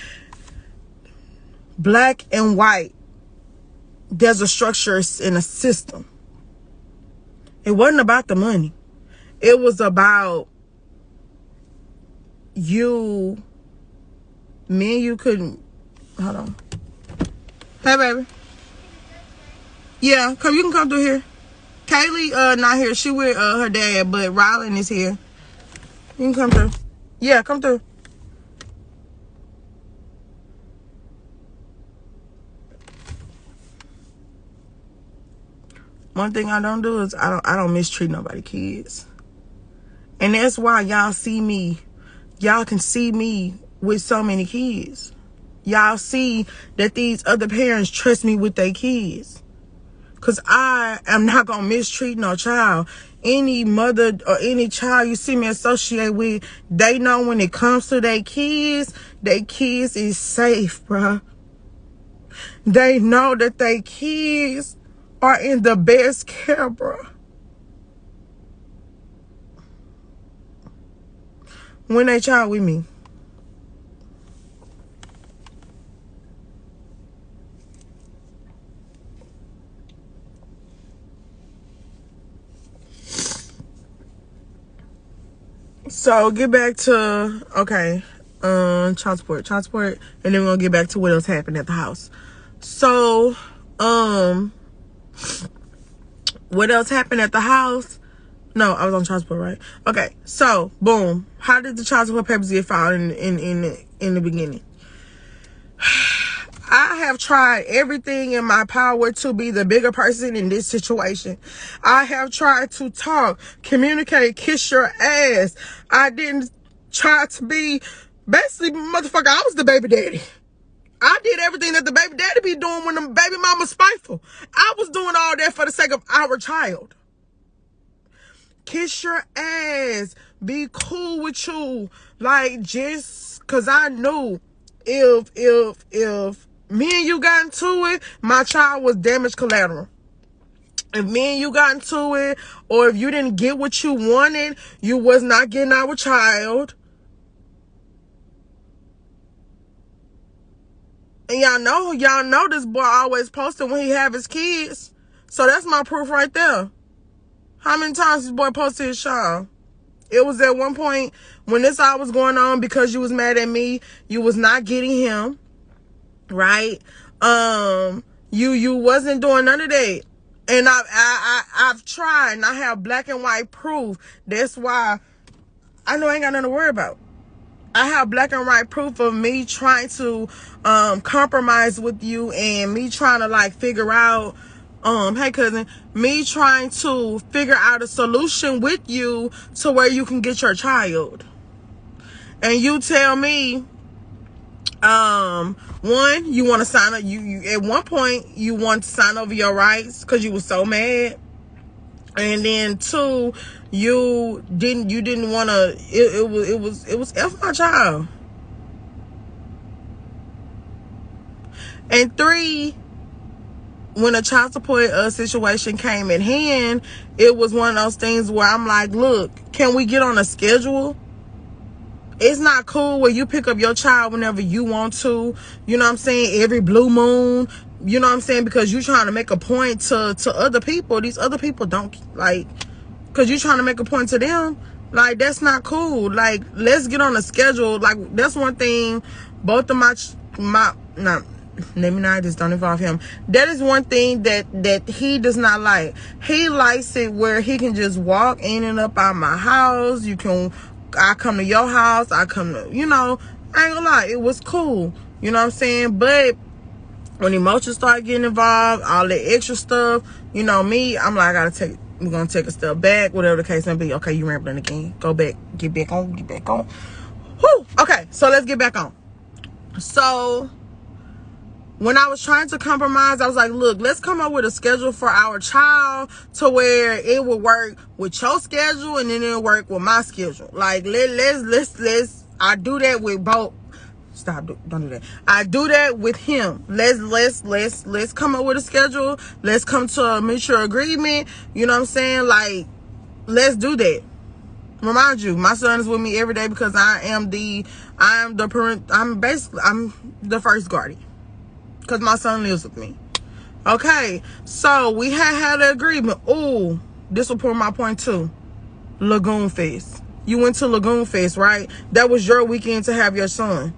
black and white, there's a structure in a system. It wasn't about the money. It was about you. Me and you couldn't. Hold on. Hey, baby. Yeah, you can come through here. Kaylee, not here. She with her dad, but Rylan is here. You can come through. Yeah, come through. One thing I don't do is I don't mistreat nobody kids. And that's why y'all see me. Y'all can see me with so many kids. Y'all see that these other parents trust me with their kids. Because I am not going to mistreat no child. Any mother or any child you see me associate with, they know when it comes to their kids is safe, bruh. They know that their kids are in the best care, bruh. When they child with me. So get back to, okay, child support, and then we're gonna get back to what else happened at the house. So, what else happened at the house? No, I was on child support, right? Okay, so boom. How did the child support papers get filed in the beginning? I have tried everything in my power to be the bigger person in this situation. I have tried to talk, communicate, kiss your ass. I didn't try to be, basically, motherfucker, I was the baby daddy. I did everything that the baby daddy be doing when the baby mama's spiteful. I was doing all that for the sake of our child. Kiss your ass. Be cool with you. Like, just because I knew if me and you got into it, my child was damaged collateral. If me and you got into it, or if you didn't get what you wanted, you was not getting our child. And y'all know this boy always posted when he have his kids. So that's my proof right there. How many times this boy posted his child? It was at one point when this all was going on because you was mad at me. You was not getting him. Right? You wasn't doing none of that. And I've tried, and I have black and white proof. That's why I know I ain't got nothing to worry about. I have black and white proof of me trying to compromise with you, and me trying to like figure out, hey cousin, me trying to figure out a solution with you to where you can get your child. And you tell me, one, you want to sign up, you at one point you want to sign over your rights because you were so mad. And then two, you didn't want to, it was F my child. And three, when a child support situation came at hand, it was one of those things where I'm like, look, can we get on a schedule? It's not cool where you pick up your child whenever you want to, you know what I'm saying, every blue moon, you know what I'm saying, because you're trying to make a point to other people. These other people don't, like, because you're trying to make a point to them. Like, that's not cool. Like, let's get on a schedule. Like, that's one thing both of let me not just don't involve him. That is one thing that he does not like. He likes it where he can just walk in and up out my house. I come to your house. I come to, I ain't gonna lie. It was cool. You know what I'm saying? But when emotions start getting involved, all that extra stuff, me, I'm like, we're gonna take a step back, whatever the case may be. Okay, you rambling again. Go back. Get back on. Whew. Okay, so let's get back on. So when I was trying to compromise, I was like, look, let's come up with a schedule for our child to where it will work with your schedule and then it'll work with my schedule. Like, let's I do that with both. Stop, don't do that. I do that with him. Let's come up with a schedule. Let's come to a mutual agreement. You know what I'm saying? Like, let's do that. Remind you, my son is with me every day because I'm the first guardian. Because my son lives with me. Okay, so we had an agreement. Ooh, this will prove my point too. Lagoon Fest. You went to Lagoon Fest, right? That was your weekend to have your son.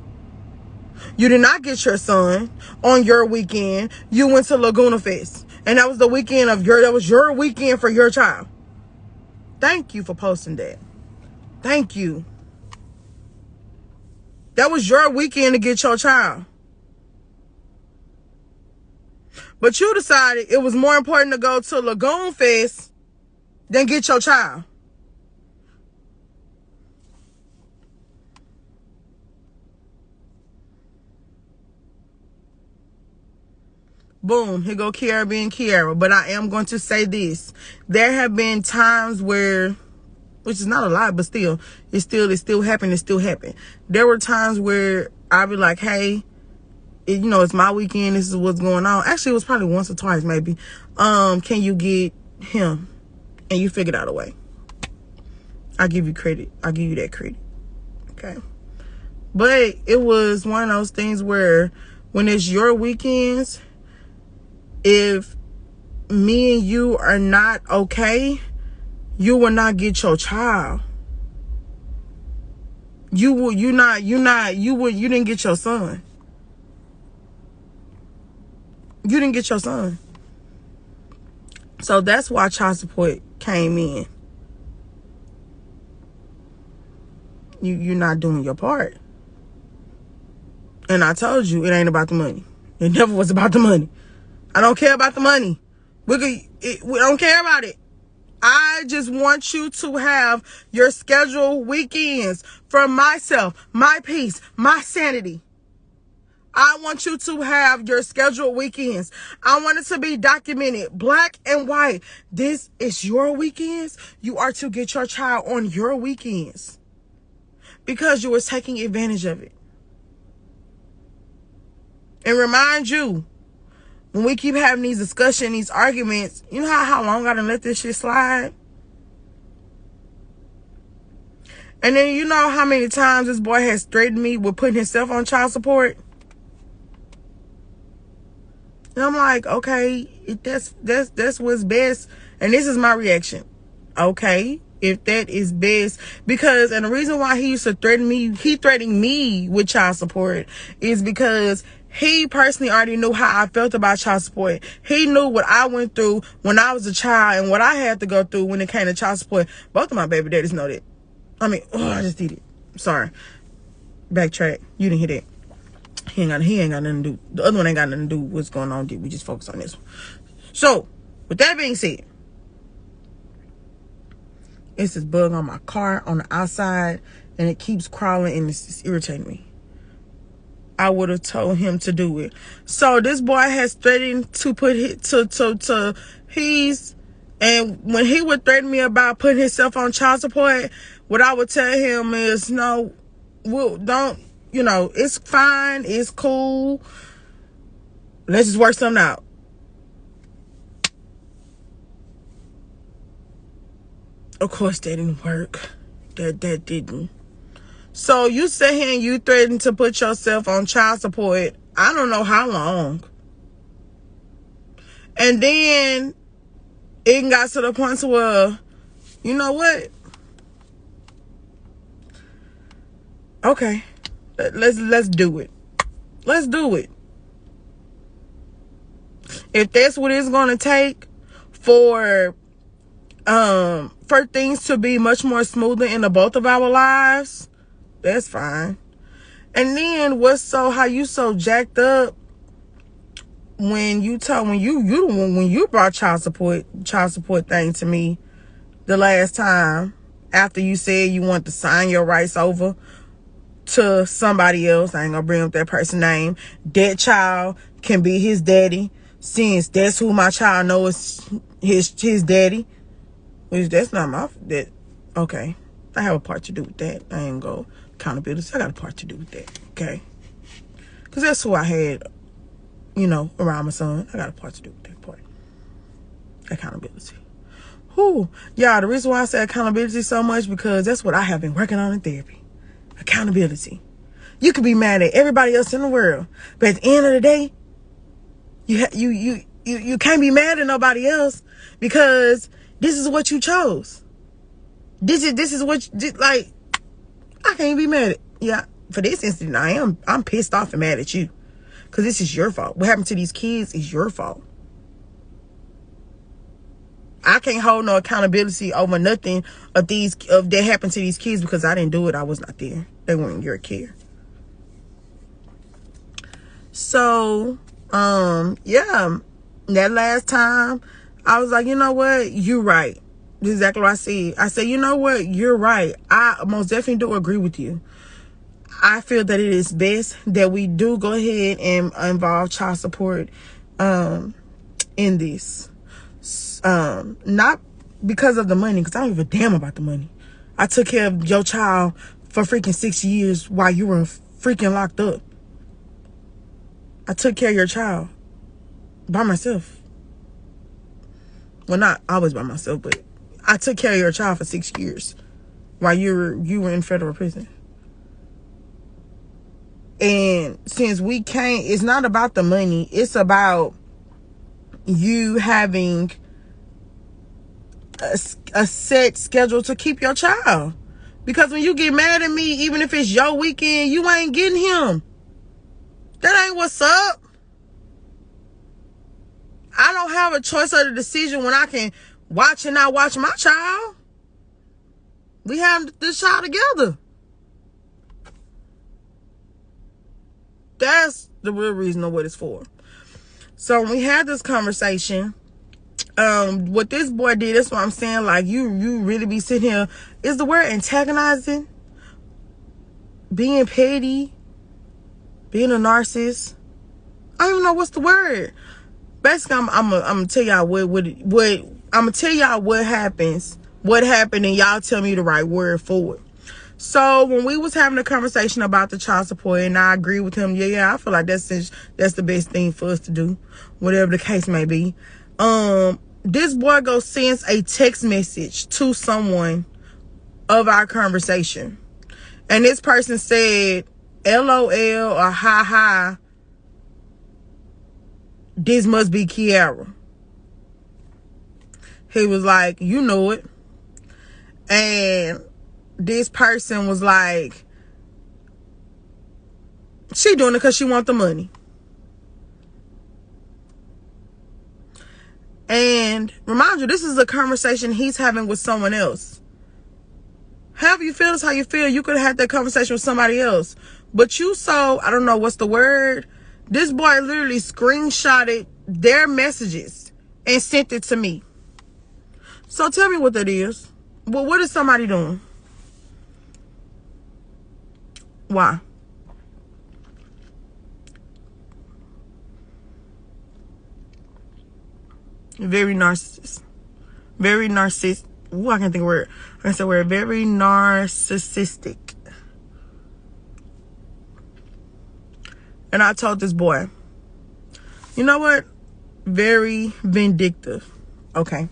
You did not get your son on your weekend. You went to Laguna Fest. And that was the weekend that was your weekend for your child. Thank you for posting that. Thank you. That was your weekend to get your child. But you decided it was more important to go to Lagoon Fest than get your child. Boom, here go Kiara being Kiara. But I am going to say this. There have been times where, which is not a lot, but still, it still happened. There were times where I'd be like, hey, it's my weekend, this is what's going on. Actually, it was probably once or twice, maybe. Can you get him? And you figured out a way. I give you credit. I give you that credit. Okay. But it was one of those things where when it's your weekends, if me and you are not okay, you will not get your child. You didn't get your son. You didn't get your son. So that's why child support came in. You're not doing your part. And I told you it ain't about the money. It never was about the money. I don't care about the money. We don't care about it. I just want you to have your scheduled weekends for myself, my peace, my sanity. I want you to have your scheduled weekends. I want it to be documented, black and white. This is your weekends. You are to get your child on your weekends because you were taking advantage of it. And remind you, when we keep having these discussions, these arguments, you know how long I done let this shit slide? And then you know how many times this boy has threatened me with putting himself on child support? And I'm like, okay, that's what's best. And this is my reaction. Okay, if that is best. Because, and the reason why he used to threatened me with child support is because he personally already knew how I felt about child support. He knew what I went through when I was a child and what I had to go through when it came to child support. Both of my baby daddies know that. I mean, I just did it. Sorry. Backtrack. You didn't hear that. He ain't got nothing to do. The other one ain't got nothing to do with what's going on. We just focus on this one. So, with that being said, it's this bug on my car on the outside, and it keeps crawling, and it's just irritating me. I would have told him to do it. So this boy has threatened to put and when he would threaten me about putting himself on child support, what I would tell him is, no, don't. It's fine. It's cool. Let's just work something out. Of course, that didn't work. That didn't. So you sit here and you threaten to put yourself on child support. I don't know how long. And then it got to the point to where, you know what? Okay, let's do it. Let's do it. If that's what it's gonna take for things to be much more smoother in the both of our lives, that's fine. And then how you so jacked up when you brought child support thing to me the last time, after you said you want to sign your rights over to somebody else. I ain't gonna bring up that person's name. That child can be his daddy, since that's who my child knows his daddy. Which that's not my that. Okay, I have a part to do with that. I ain't go accountability. I got a part to do with that. Okay, because that's who I had, around my son. I got a part to do with that part. Accountability. Whew. Y'all, the reason why I say accountability so much, because that's what I have been working on in therapy. Accountability. You could be mad at everybody else in the world, but at the end of the day, you can't be mad at nobody else, because this is what you chose. This is what I can't be mad at. Yeah, for this incident, I'm pissed off and mad at you, because this is your fault. What happened to these kids is your fault. I can't hold no accountability over nothing of that happened to these kids, because I didn't do it. I was not there. They weren't in your care. So, yeah, that last time I was like, you know what? You're right. This is exactly what I said. I said, you know what? You're right. I most definitely do agree with you. I feel that it is best that we do go ahead and involve child support in this. Not because of the money, because I don't give a damn about the money. I took care of your child for freaking 6 years while you were freaking locked up. I took care of your child by myself. Well, not always by myself, but I took care of your child for 6 years while you were in federal prison. And since we can't, it's not about the money. It's about you having a set schedule to keep your child. Because when you get mad at me, even if it's your weekend, you ain't getting him. That ain't what's up. I don't have a choice of the decision when I can watch and not watch my child. We have this child together. That's the real reason of what it's for. So when we had this conversation, what this boy did, that's what I'm saying, like, you really be sitting here, is the word antagonizing, being petty, being a narcissist. I don't even know what's the word. Basically, I'm gonna tell y'all what I'm gonna tell y'all what happened, and y'all tell me the right word for it. So when we was having a conversation about the child support, and I agree with him, yeah, I feel like that's the best thing for us to do, whatever the case may be. This boy sends a text message to someone of our conversation, and this person said, LOL or ha ha, this must be Kiara. He was like, you know it. And this person was like, she doing it because she want the money. And remind you, this is a conversation he's having with someone else. However you feel is how you feel. You could have had that conversation with somebody else. But I don't know what's the word. This boy literally screenshotted their messages and sent it to me. So tell me what that is. Well, what is somebody doing? Why? Very narcissist. Very narcissist. Ooh, I can't think of a word. I can say we're very narcissistic. And I told this boy, you know what? Very vindictive. Okay.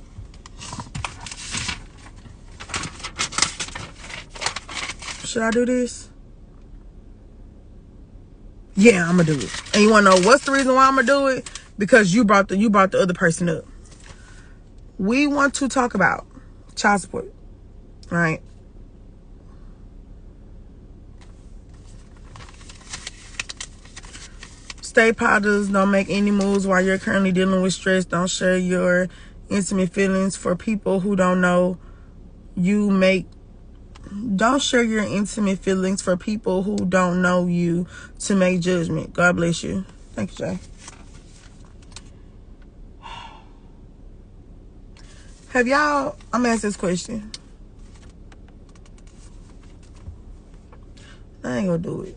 Should I do this? Yeah, I'm gonna do it. And you wanna know what's the reason why I'm gonna do it? Because you brought the other person up. We want to talk about child support, right? Stay positive. Don't make any moves while you're currently dealing with stress. Don't share your intimate feelings for people who don't know you. Don't share your intimate feelings for people who don't know you to make judgment. God bless you. Thank you, Jay. Have y'all, I'm gonna ask this question. I ain't gonna do it.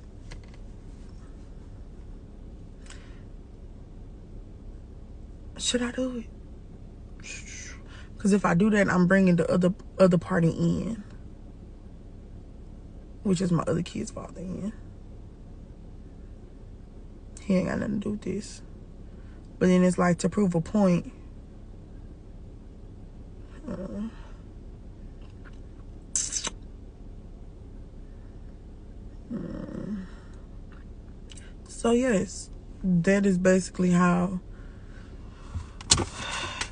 Should I do it? Because if I do that, I'm bringing the other party in, which is my other kid's father in. He ain't got nothing to do with this. But then it's like, to prove a point, so yes, that is basically how.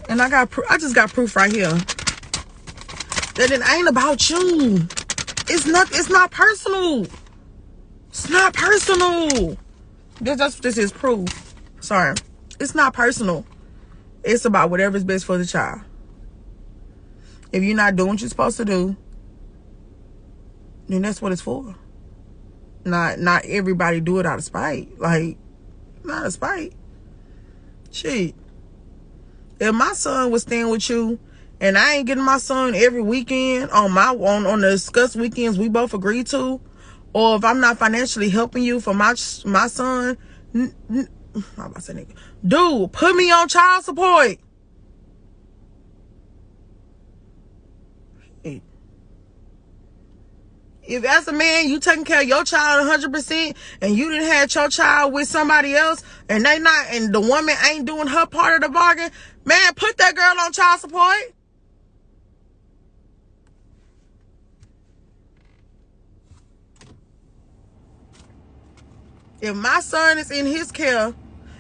And I just got proof right here that it ain't about you. It's not personal. It's not personal. This is proof. Sorry. It's not personal. It's about whatever's best for the child. If you're not doing what you're supposed to do, then that's what it's for. Not everybody do it out of spite. Like, not out of spite. Shit. If my son was staying with you and I ain't getting my son every weekend on the discussed weekends we both agreed to, or if I'm not financially helping you for my son, I'm about to say nigga, dude, put me on child support. If as a man you taking care of your child 100% and you didn't have your child with somebody else and the woman ain't doing her part of the bargain, man, put that girl on child support. If my son is in his care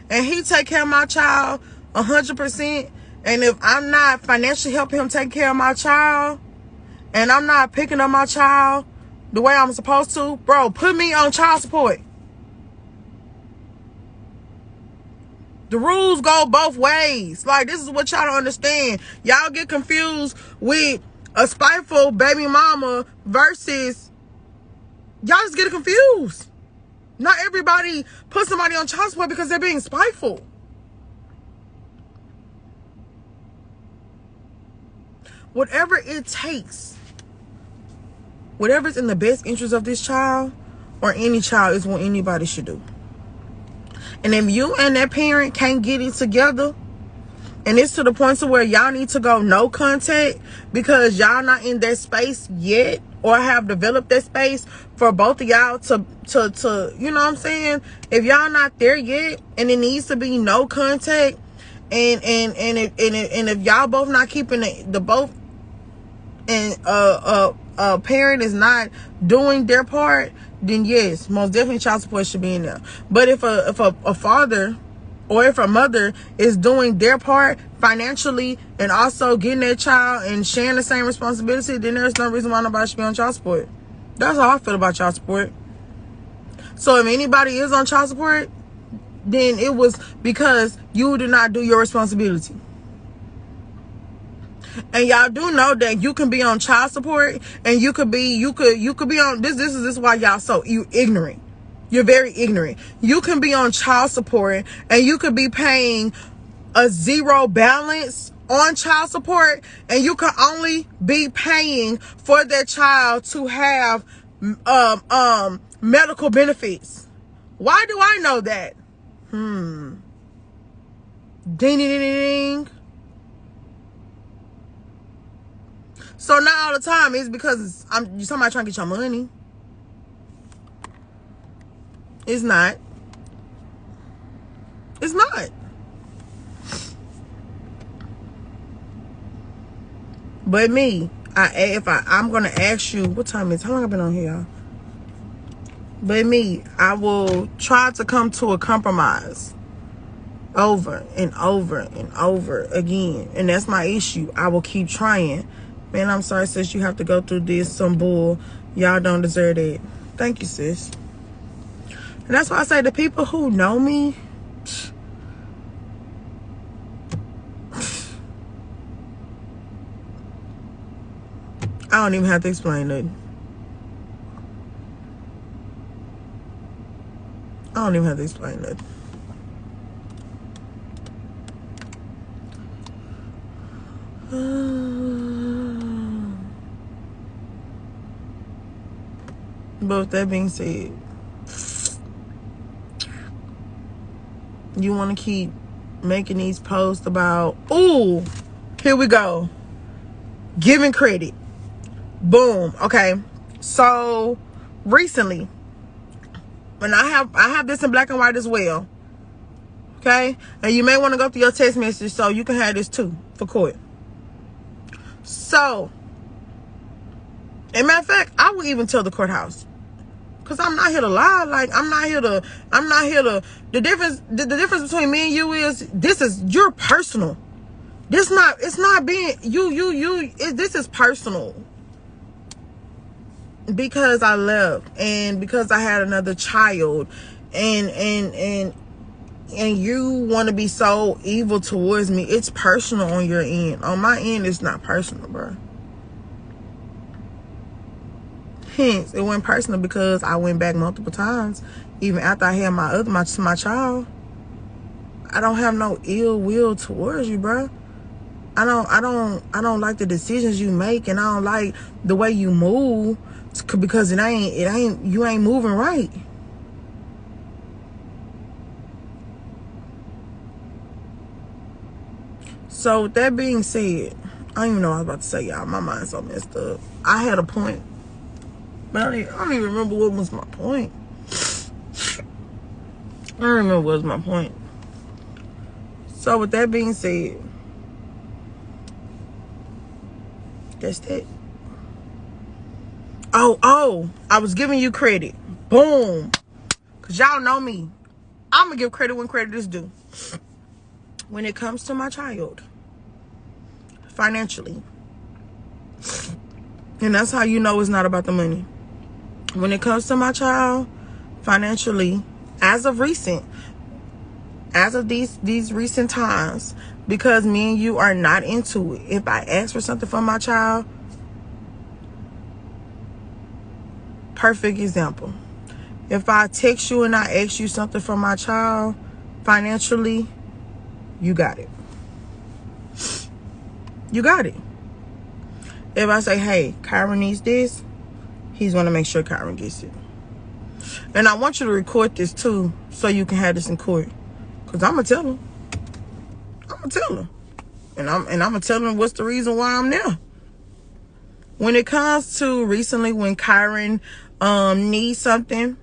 and he take care of my child 100%, and if I'm not financially helping him take care of my child, and I'm not picking up my child the way I'm supposed to, bro, put me on child support. The rules go both ways. Like, this is what y'all don't understand. Y'all get confused with a spiteful baby mama versus, y'all just get confused. Not everybody put somebody on child support because they're being spiteful. Whatever it takes, whatever's in the best interest of this child or any child is what anybody should do. And if you and that parent can't get it together, and it's to the point to where y'all need to go no contact because y'all not in that space yet, or have developed that space for both of y'all to you know what I'm saying? If y'all not there yet and it needs to be no contact, and if y'all both not keeping the both, and a parent is not doing their part, then yes, most definitely child support should be in there. But if a father or if a mother is doing their part financially and also getting their child and sharing the same responsibility, then there's no reason why nobody should be on child support. That's how I feel about child support. So if anybody is on child support, then it was because you did not do your responsibility. And y'all do know that you can be on child support and you could be on this is why y'all so ignorant. You're very ignorant. You can be on child support and you could be paying a zero balance on child support, and you can only be paying for that child to have medical benefits. Why do I know that? Ding ding ding ding. So not all the time it's because somebody trying to get your money. It's not. It's not. But me, I'm gonna ask you, what time is? How long have I been on here, y'all? But me, I will try to come to a compromise over and over and over again. And that's my issue. I will keep trying. Man, I'm sorry, sis, you have to go through this, some bull. Y'all don't deserve it. Thank you, sis. And that's why I say the people who know me, I don't even have to explain it. I don't even have to explain it. But with that being said, you want to keep making these posts about, ooh, here we go, giving credit. Boom. Okay. So recently, and I have this in black and white as well. Okay, and you may want to go through your text message so you can have this too for court. So, as a matter of fact, I will even tell the courthouse, because I'm not here to lie. Like, I'm not here to. The difference between me and you is you're personal. It's not being this is personal. Because I left, and because I had another child, and you want to be so evil towards me. It's personal on your end. On my end, it's not personal, bro. Hence, it went personal because I went back multiple times, even after I had my child. I don't have no ill will towards you, bro. I don't like the decisions you make, and I don't like the way you move, because you ain't moving right. So with that being said, I don't even know what I was about to say, y'all. My mind's so messed up. I had a point, but I don't even remember what was my point. I don't remember what was my point. So with that being said, that's it. Oh, I was giving you credit. Boom. Because y'all know me. I'm going to give credit when credit is due. When it comes to my child, financially. And that's how you know it's not about the money. When it comes to my child, financially, as of these recent times, because me and you are not into it. If I ask for something for my child, perfect example. If I text you and I ask you something for my child, financially, you got it. You got it. If I say, hey, Kyron needs this, he's going to make sure Kyron gets it. And I want you to record this too, so you can have this in court. Because I'm going to tell him. And I'm going to tell him what's the reason why I'm there. When it comes to recently, when Kyron needs something,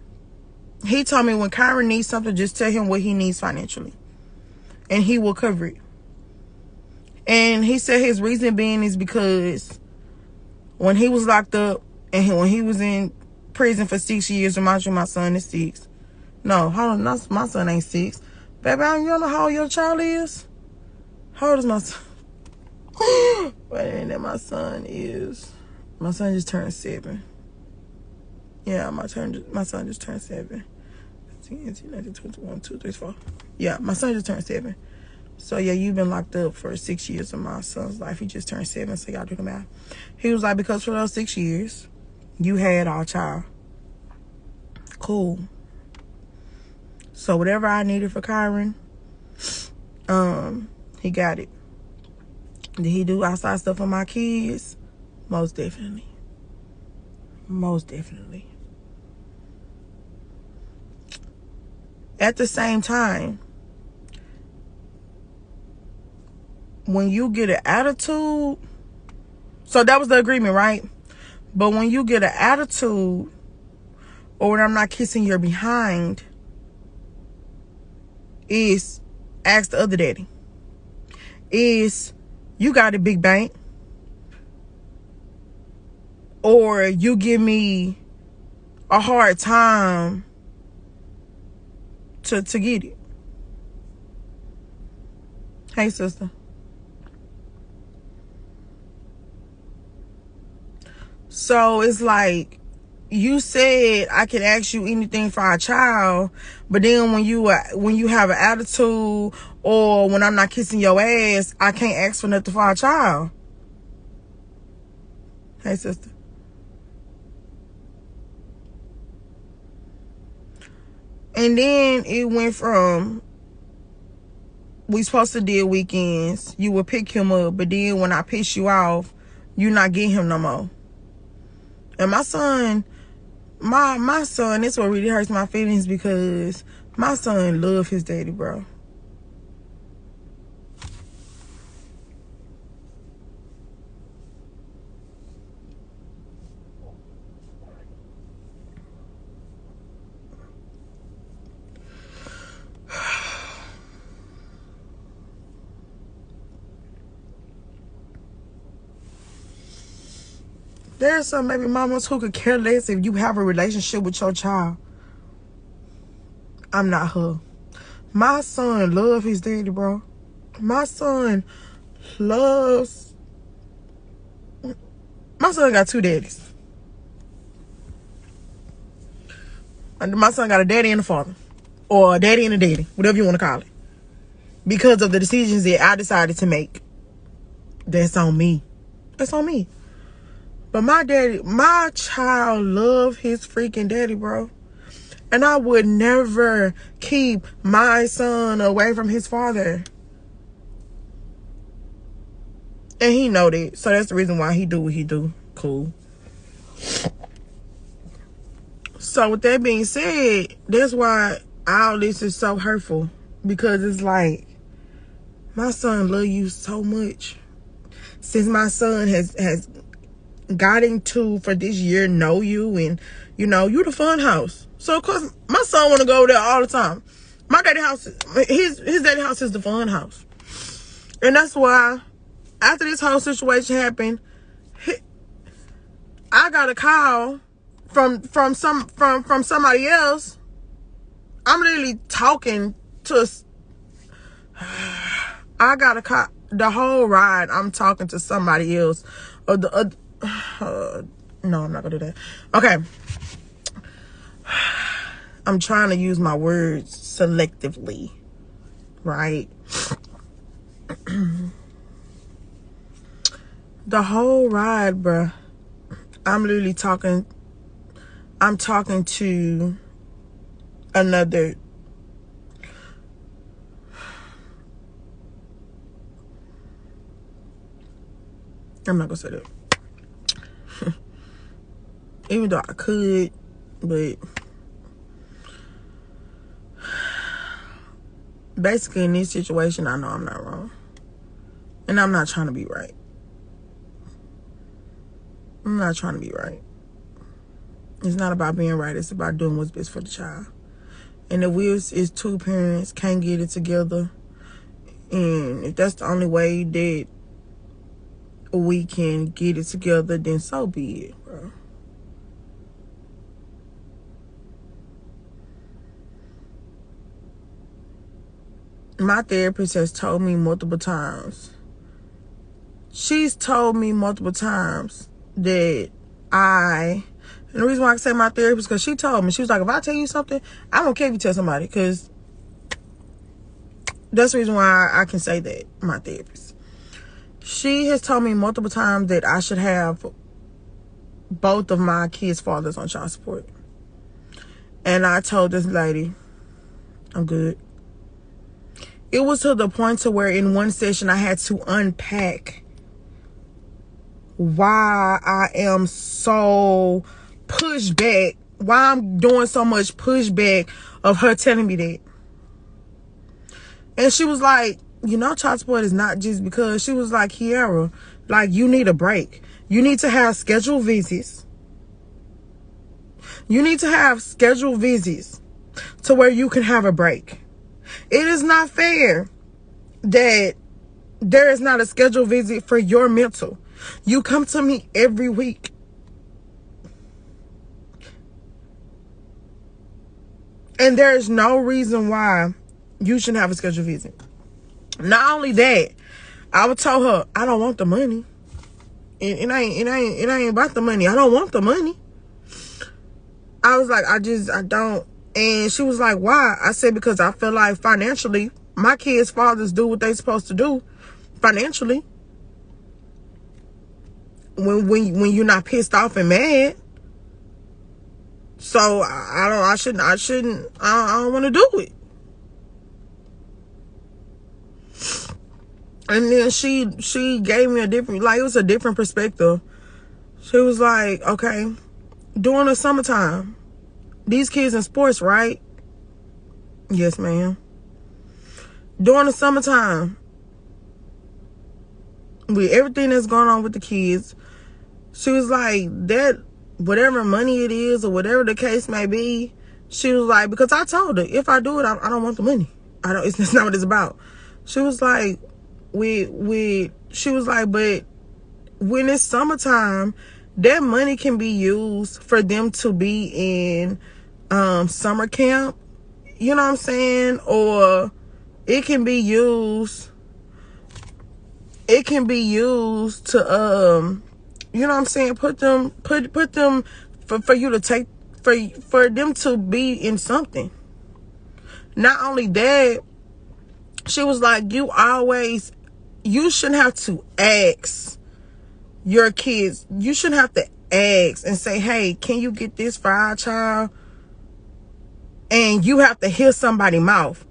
he told me when Kyron needs something, just tell him what he needs financially. And he will cover it. And he said his reason being is because when he was locked up and when he was in prison for 6 years, remind you my son is 6. No, hold on, my son ain't 6. Baby, you don't know how old your child is? How old is my son? Wait a minute, my son just turned 7. Yeah, my son just turned 7. 18, 19, 21, 2, 3, 4. Yeah, my son just turned 7. So yeah, you've been locked up for 6 years of my son's life. He just turned 7, so y'all do the math. He was like, because for those 6 years, you had our child. Cool. So whatever I needed for Kyron, he got it. Did he do outside stuff for my kids? Most definitely. Most definitely. At the same time, when you get an attitude, so that was the agreement, right? But when you get an attitude, or when I'm not kissing your behind, is ask the other daddy. Is you got a big bank, or you give me a hard time to get it. Hey, sister. So it's like, you said I can ask you anything for our child, but then when you have an attitude, or when I'm not kissing your ass, I can't ask for nothing for our child. Hey, sister. And then it went from, we supposed to deal weekends, you would pick him up, but then when I piss you off, you not get him no more. And my son, this what really hurts my feelings, because my son love his daddy, bro. There are some baby mamas who could care less if you have a relationship with your child. I'm not her. My son love his daddy, bro. My son got 2 daddies. My son got a daddy and a father. Or a daddy and a daddy. Whatever you want to call it. Because of the decisions that I decided to make. That's on me. That's on me. But my child love his freaking daddy, bro. And I would never keep my son away from his father. And he know that. So that's the reason why he do what he do. Cool. So with that being said, that's why all this is so hurtful. Because it's like, my son love you so much. Since my son has gotten to, for this year, know you, and you the fun house. So of course my son want to go there all the time. My daddy house, his daddy house is the fun house. And that's why after this whole situation happened, I got a call from somebody else. I'm literally talking to, I got a call the whole ride. I'm talking to somebody else. No, I'm not gonna do that. Okay. I'm trying to use my words selectively, right? The whole ride, bruh, I'm talking to another, I'm not gonna say that. Even though I could, but basically in this situation, I know I'm not wrong. And I'm not trying to be right. I'm not trying to be right. It's not about being right. It's about doing what's best for the child. And if it's 2 parents can't get it together, and if that's the only way that we can get it together, then so be it, bro. My therapist has told me multiple times. She's told me multiple times that and the reason why I say my therapist, because she told me, she was like, if I tell you something, I don't care if you tell somebody, because that's the reason why I can say that, my therapist. She has told me multiple times that I should have both of my kids' fathers on child support. And I told this lady, I'm good. It was to the point to where in one session I had to unpack why I am so pushed back, why I'm doing so much pushback of her telling me that. And she was like, child support is not just because. She was like, Kiara, like, you need a break. You need to have scheduled visits. You need to have scheduled visits to where you can have a break. It is not fair that there is not a scheduled visit for your mental. You come to me every week. And there's no reason why you shouldn't have a scheduled visit. Not only that, I would tell her, I don't want the money. It ain't about the money. I don't want the money. I was like, I don't. And she was like, why? I said, because I feel like financially, my kids' fathers do what they supposed to do financially. When you're not pissed off and mad. So I don't want to do it. And then she gave me it was a different perspective. She was like, okay, during the summertime, these kids in sports, right? Yes, ma'am. During the summertime, with everything that's going on with the kids, she was like, that whatever money it is or whatever the case may be, she was like, because I told her, if I do it, I don't want the money. It's not what it's about. She was like, she was like, but when it's summertime, that money can be used for them to be in summer camp, you know what I'm saying? Or it can be used to you know what I'm saying, put them for you to take, for them to be in something. Not only that, she was like, you shouldn't have to ask your kids. You shouldn't have to ask and say, hey, can you get this for our child? And you have to hear somebody's mouth.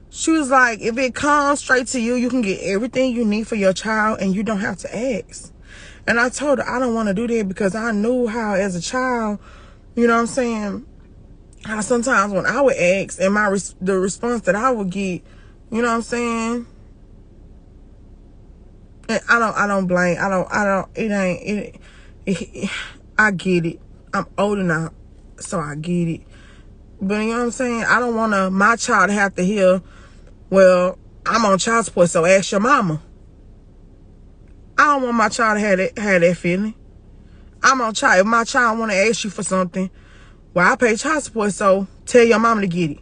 She was like, if it comes straight to you, you can get everything you need for your child and you don't have to ask. And I told her I don't want to do that, because I knew how as a child, you know what I'm saying, how sometimes when I would ask and the response that I would get, you know what I'm saying, and I don't blame, I get it. I'm old enough, so I get it. But you know what I'm saying, I don't want my child to have to hear, well, I'm on child support, so ask your mama. I don't want my child to have that feeling. I'm on child. If my child want to ask you for something, well, I pay child support, so tell your mama to get it.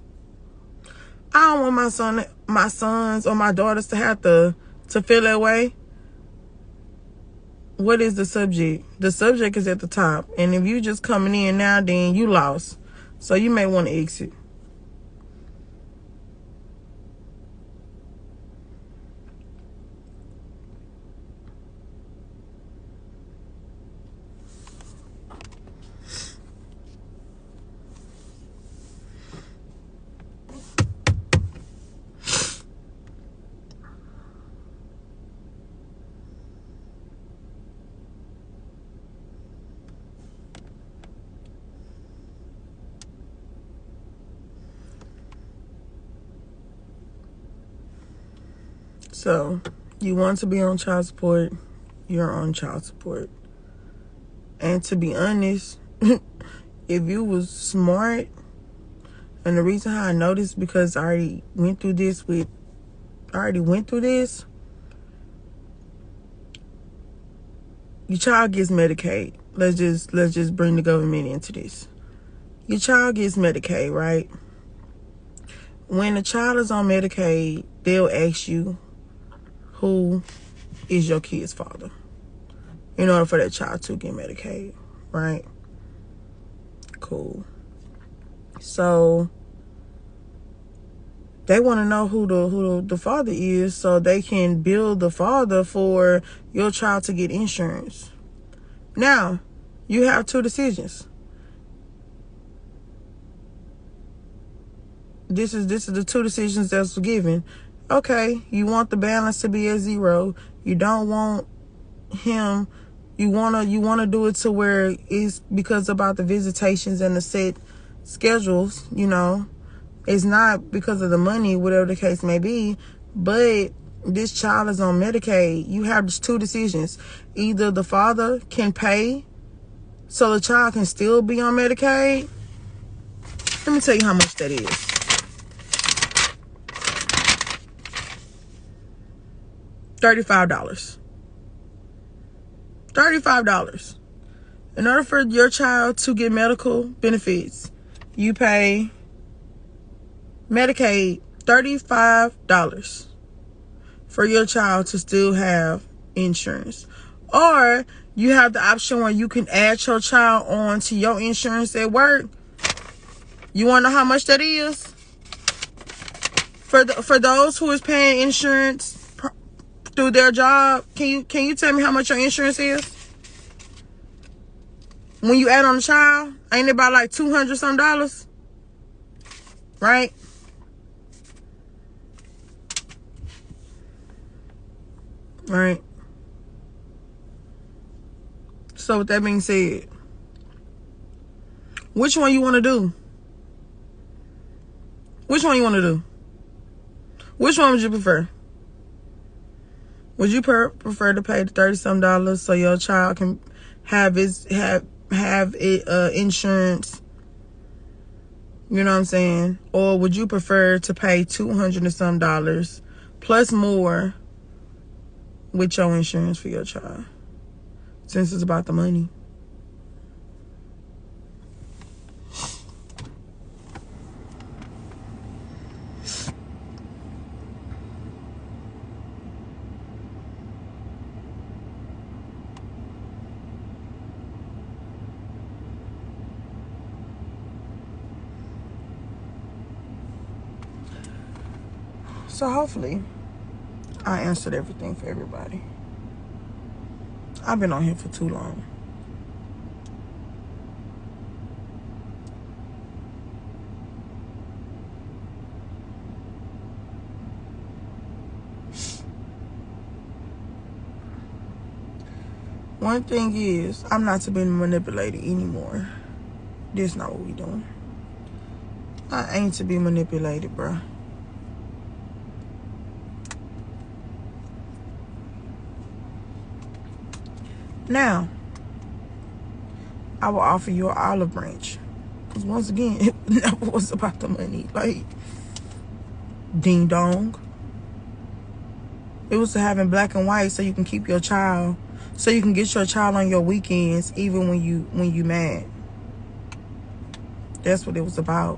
I don't want my sons or my daughters to have to feel that way. What is the subject? The subject is at the top. And if you just coming in now, then you lost. So you may want to exit. So, you want to be on child support, you're on child support. And to be honest, if you was smart, and the reason how I know this because I already went through this. Your child gets Medicaid. Let's just bring the government into this. Your child gets Medicaid, right? When the child is on Medicaid, they'll ask you, who is your kid's father? In order for that child to get Medicaid, right? Cool. So they want to know who the father is, so they can bill the father for your child to get insurance. Now, you have two decisions. This is the two decisions that's given. Okay, you want the balance to be at zero. You don't want him. You wanna do it to where it's because about the visitations and the set schedules. You know, it's not because of the money, whatever the case may be. But this child is on Medicaid. You have just two decisions. Either the father can pay so the child can still be on Medicaid. Let me tell you how much that is. $35. $35. In order for your child to get medical benefits, you pay Medicaid, $35 for your child to still have insurance. Or you have the option where you can add your child on to your insurance at work. You want to know how much that is? For those who is paying insurance through their job, can you tell me how much your insurance is? When you add on a child, ain't it about like $200 something? Right? Right. So with that being said, which one you want to do? Which one you want to do? Which one would you prefer? Would you prefer to pay the $30-something so your child can have insurance? You know what I'm saying? Or would you prefer to pay $200 and some plus more with your insurance for your child? Since it's about the money. So hopefully I answered everything for everybody. I've been on here for too long. One thing is, I'm not to be manipulated anymore. This not what we doing. I ain't to be manipulated, bruh. Now, I will offer you an olive branch. Because once again, it never was about the money. Like, ding dong. It was to having black and white so you can keep your child. So you can get your child on your weekends even when you mad. That's what it was about.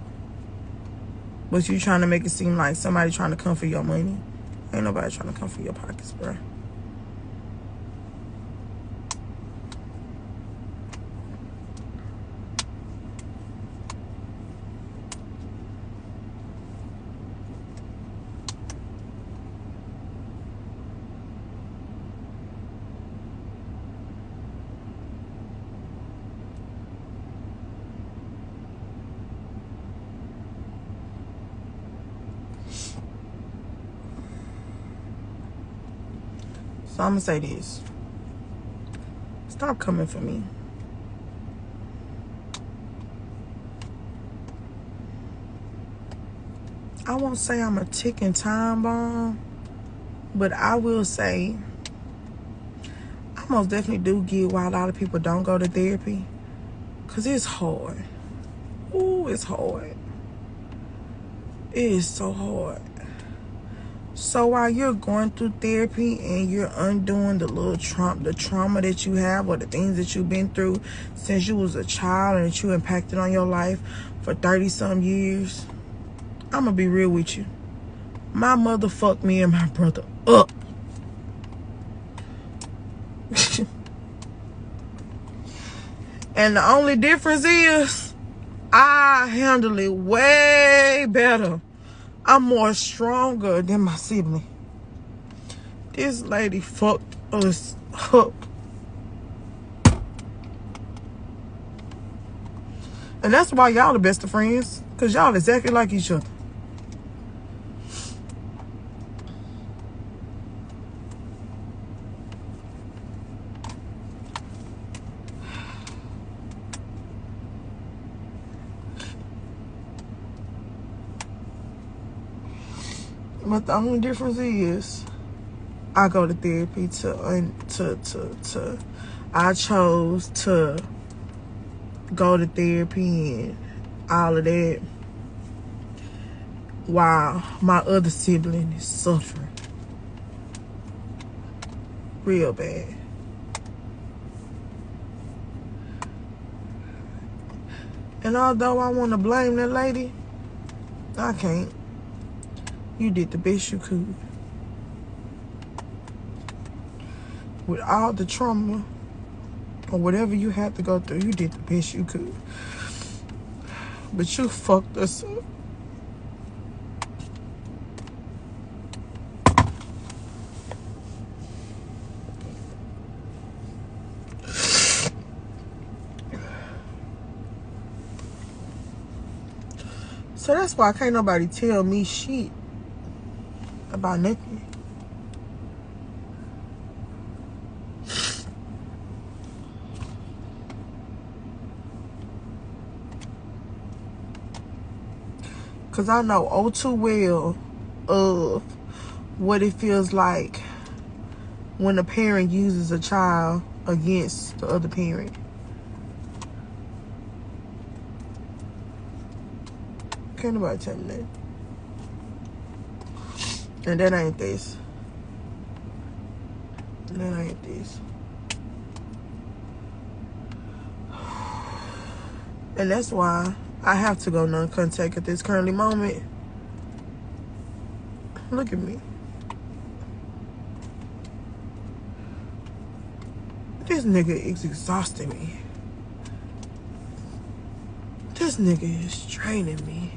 Was you trying to make it seem like somebody trying to come for your money? Ain't nobody trying to come for your pockets, bruh. So I'm gonna say this. Stop coming for me. I won't say I'm a ticking time bomb, but I will say I most definitely do get why a lot of people don't go to therapy. Cause it's hard. Ooh, it's hard. It is so hard. So while you're going through therapy and you're undoing the trauma that you have, or the things that you've been through since you was a child and that you impacted on your life for 30-some years, I'm gonna be real with you. My mother fucked me and my brother up. And the only difference is I handle it way better. I'm more stronger than my sibling. This lady fucked us up. And that's why y'all the best of friends. Because y'all exactly like each other. But the only difference is I go to therapy I chose to go to therapy and all of that while my other sibling is suffering real bad. And although I want to blame that lady, I can't. You did the best you could. With all the trauma or whatever you had to go through, you did the best you could. But you fucked us up. So that's why can't nobody tell me shit about nothing. Cause I know all too well of what it feels like when a parent uses a child against the other parent. Can't nobody tell me that. And that ain't this. That ain't this. And that's why I have to go non-contact at this currently moment. Look at me. This nigga is exhausting me. This nigga is draining me.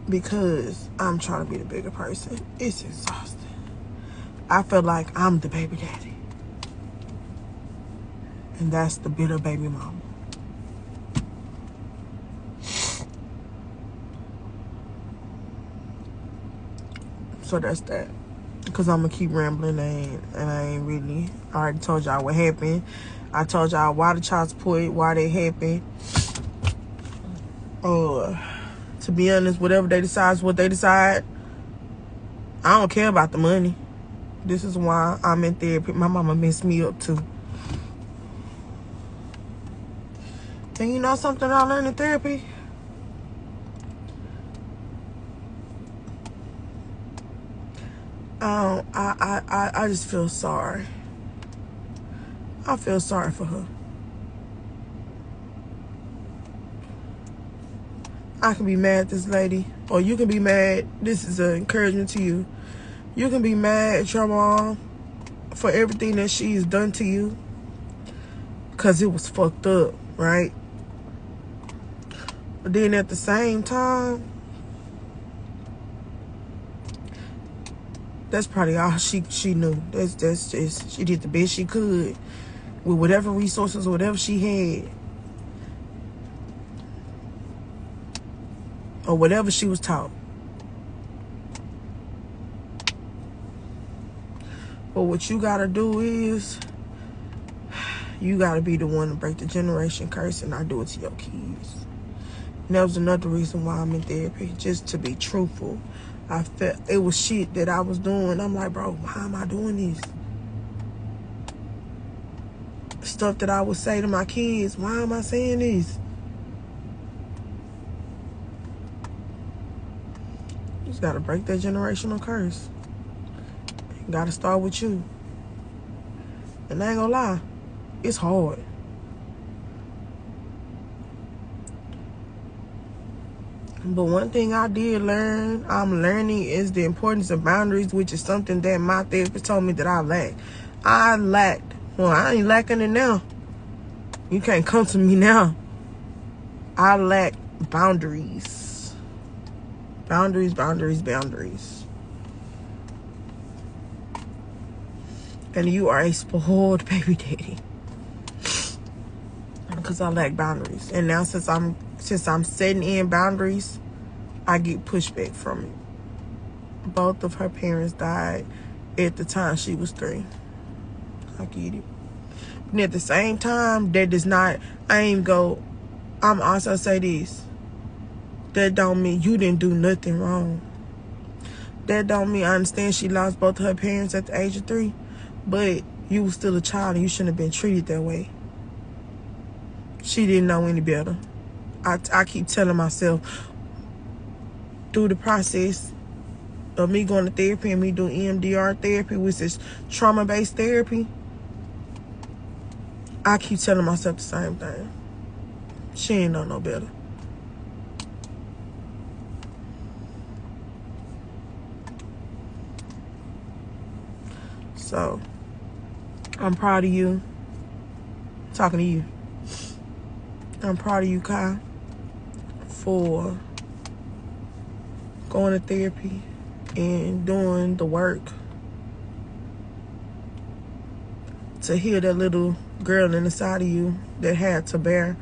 Because I'm trying to be the bigger person. It's exhausting. I feel like I'm the baby daddy. And that's the bitter baby mama. So that's that. Because I'm going to keep rambling and I ain't really. I already told y'all what happened. I told y'all why the child support, why they happened. To be honest, whatever they decide is what they decide. I don't care about the money. This is why I'm in therapy. My mama messed me up too. And you know something I learned in therapy? I just feel sorry. I feel sorry for her. I can be mad at this lady, or you can be mad. This is an encouragement to you. You can be mad at your mom for everything that she's done to you, because it was fucked up, right? But then at the same time, that's probably all she knew. That's just, she did the best she could with whatever resources or whatever she had. Or whatever she was taught. But what you gotta do is, you gotta be the one to break the generation curse and not do it to your kids. And that was another reason why I'm in therapy, just to be truthful. I felt it was shit that I was doing. I'm like, bro, why am I doing this? Stuff that I would say to my kids, why am I saying this? You just gotta break that generational curse. You gotta start with you. And I ain't gonna lie, it's hard. But one thing I did learn, I'm learning, is the importance of boundaries, which is something that my therapist told me that I lacked. I lacked. Well, I ain't lacking it now. You can't come to me now. I lack boundaries. Boundaries, boundaries, boundaries. And you are a spoiled baby daddy. Because I lack boundaries. And now since I'm setting in boundaries, I get pushback from it. Both of her parents died at the time she was 3. I get it. And at the same time, that does not, I'm also say this. That don't mean you didn't do nothing wrong. That don't mean, I understand she lost both of her parents at the age of 3, but you were still a child and you shouldn't have been treated that way. She didn't know any better. I keep telling myself through the process of me going to therapy and me doing EMDR therapy, which is trauma-based therapy, I keep telling myself the same thing. She ain't know no better. So, I'm proud of you. Talking to you. I'm proud of you, Kai, for going to therapy and doing the work to heal that little girl inside of you that had to bear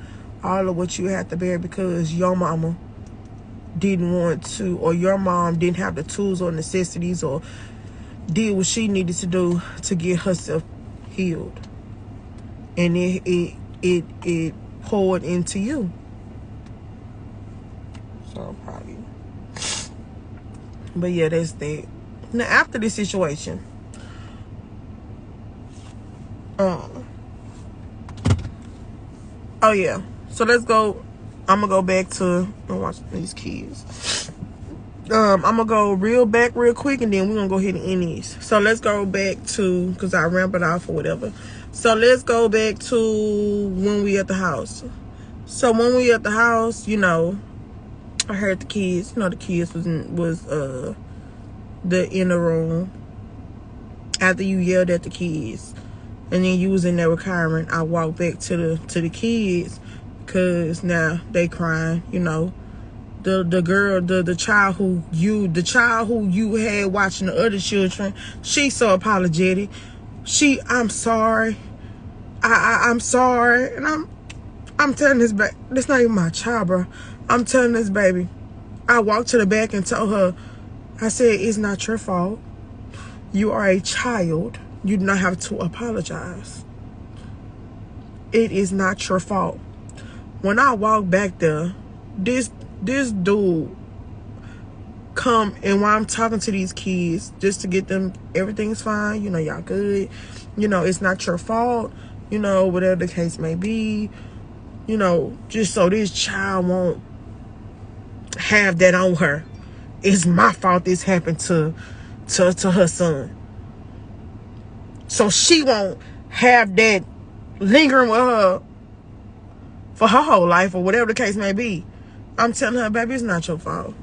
all of what you had to bear because your mama didn't want to, or your mom didn't have the tools or necessities or did what she needed to do to get herself healed. And it poured into you. So I'm proud of you. But yeah, that's that. Now after this situation, oh yeah. So let's go. I'm gonna go back to watch these kids. I'm gonna go real quick, and then we're gonna go ahead and end these. So let's go back to, because I rambled off or whatever. So let's go back to when we at the house. So when we at the house, you know, I heard the kids. You know, the kids was the inner room. After you yelled at the kids, and then you was in there recovering, I walked back to the kids, because now they crying. You know, the girl, the child who you had watching the other children, she's so apologetic. I'm sorry. I'm sorry, and I'm telling this baby, that's not even my child, bro. I'm telling this baby. I walked to the back and told her, I said, it's not your fault. You are a child. You do not have to apologize. It is not your fault. When I walked back there, this dude come, and while I'm talking to these kids, just to get them, everything's fine, you know, y'all good, you know, it's not your fault, you know, whatever the case may be, you know, just so this child won't have that on her. It's my fault this happened to her son. So she won't have that lingering with her for her whole life, or whatever the case may be. I'm telling her, baby, it's not your fault.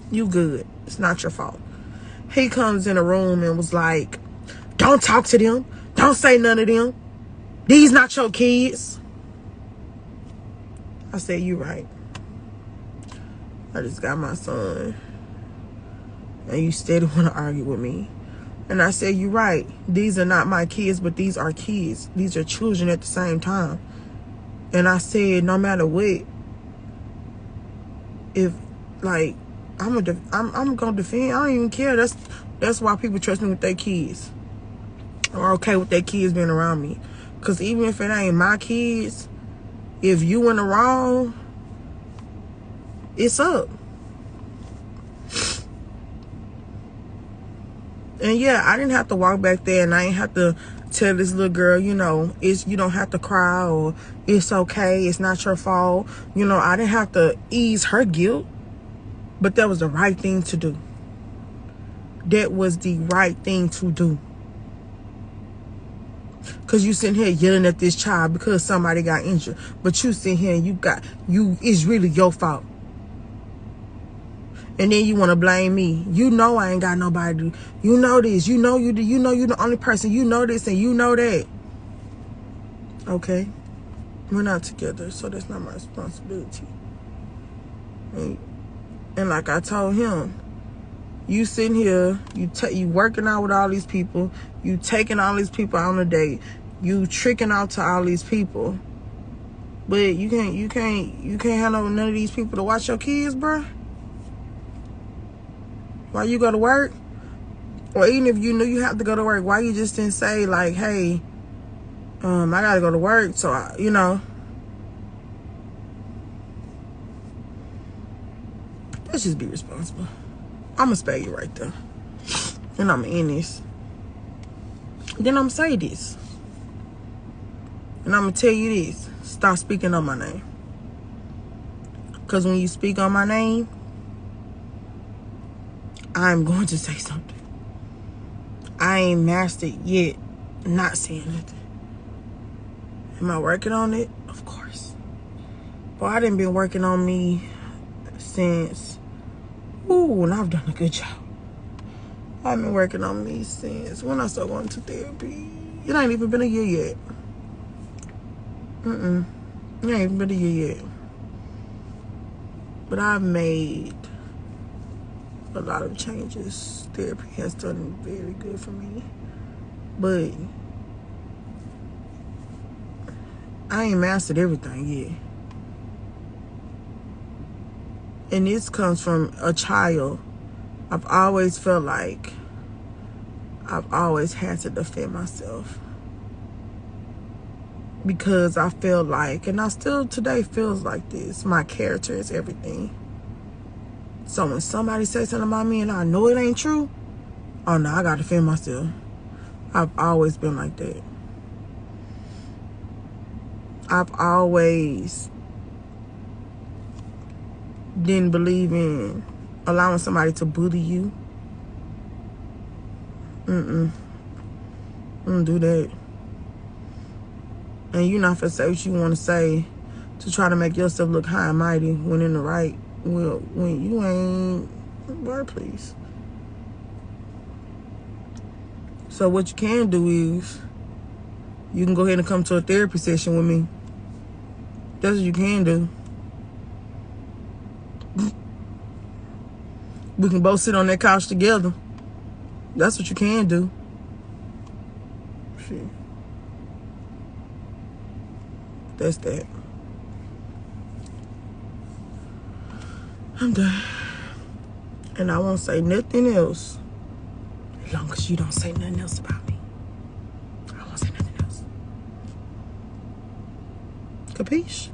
You good. It's not your fault. He comes in the room and was like, don't talk to them. Don't say none of them. These not your kids. I said, you right. I just got my son, and you steady want to argue with me. And I said, you right. These are not my kids, but these are kids. These are children at the same time. And I said, no matter what, if, like, I'm gonna defend. I don't even care. That's why people trust me with their kids, or okay with their kids being around me. Because even if it ain't my kids, if you in the wrong, it's up. And yeah, I didn't have to walk back there, and I ain't have to tell this little girl, you know, you don't have to cry, or it's okay, it's not your fault. You know, I didn't have to ease her guilt, but that was the right thing to do. That was the right thing to do. Because you sitting here yelling at this child because somebody got injured, but you sitting here and it's really your fault. And then you want to blame me. You know I ain't got nobody. You know this. You know you the only person. You know this and you know that. Okay? We're not together, so that's not my responsibility. And like I told him, you sitting here, you working out with all these people, you taking all these people on a date, you tricking out to all these people, but you can't handle none of these people to watch your kids, bruh. Why you go to work? Or even if you knew you have to go to work, why you just didn't say, like, hey, I gotta go to work, so you know. Let's just be responsible. I'm gonna spare you right there. And I'm gonna end this. Then I'm gonna say this. And I'm gonna tell you this. Stop speaking on my name. Because when you speak on my name, I'm going to say something. I ain't mastered yet not saying nothing. Am I working on it? Of course. Boy, I done been working on me since, and I've done a good job. I've been working on me since when I started going to therapy. It ain't even been a year yet. It ain't even been a year yet. But I've made a lot of changes. Therapy has done very good for me. But I ain't mastered everything yet. And this comes from a child. I've always felt like I've always had to defend myself. Because I feel like, and I still today feels like this, my character is everything. So when somebody says something about me and I know it ain't true, oh no, I gotta defend myself. I've always been like that. I've always didn't believe in allowing somebody to bully you. I don't do that. And you're not finna say what you want to say to try to make yourself look high and mighty when in the right. Well, when you ain't, word please. So what you can do is you can go ahead and come to a therapy session with me. That's what you can do. We can both sit on that couch together. That's what you can do. Shit. That's that. I'm done. And I won't say nothing else as long as you don't say nothing else about me. I won't say nothing else. Capiche?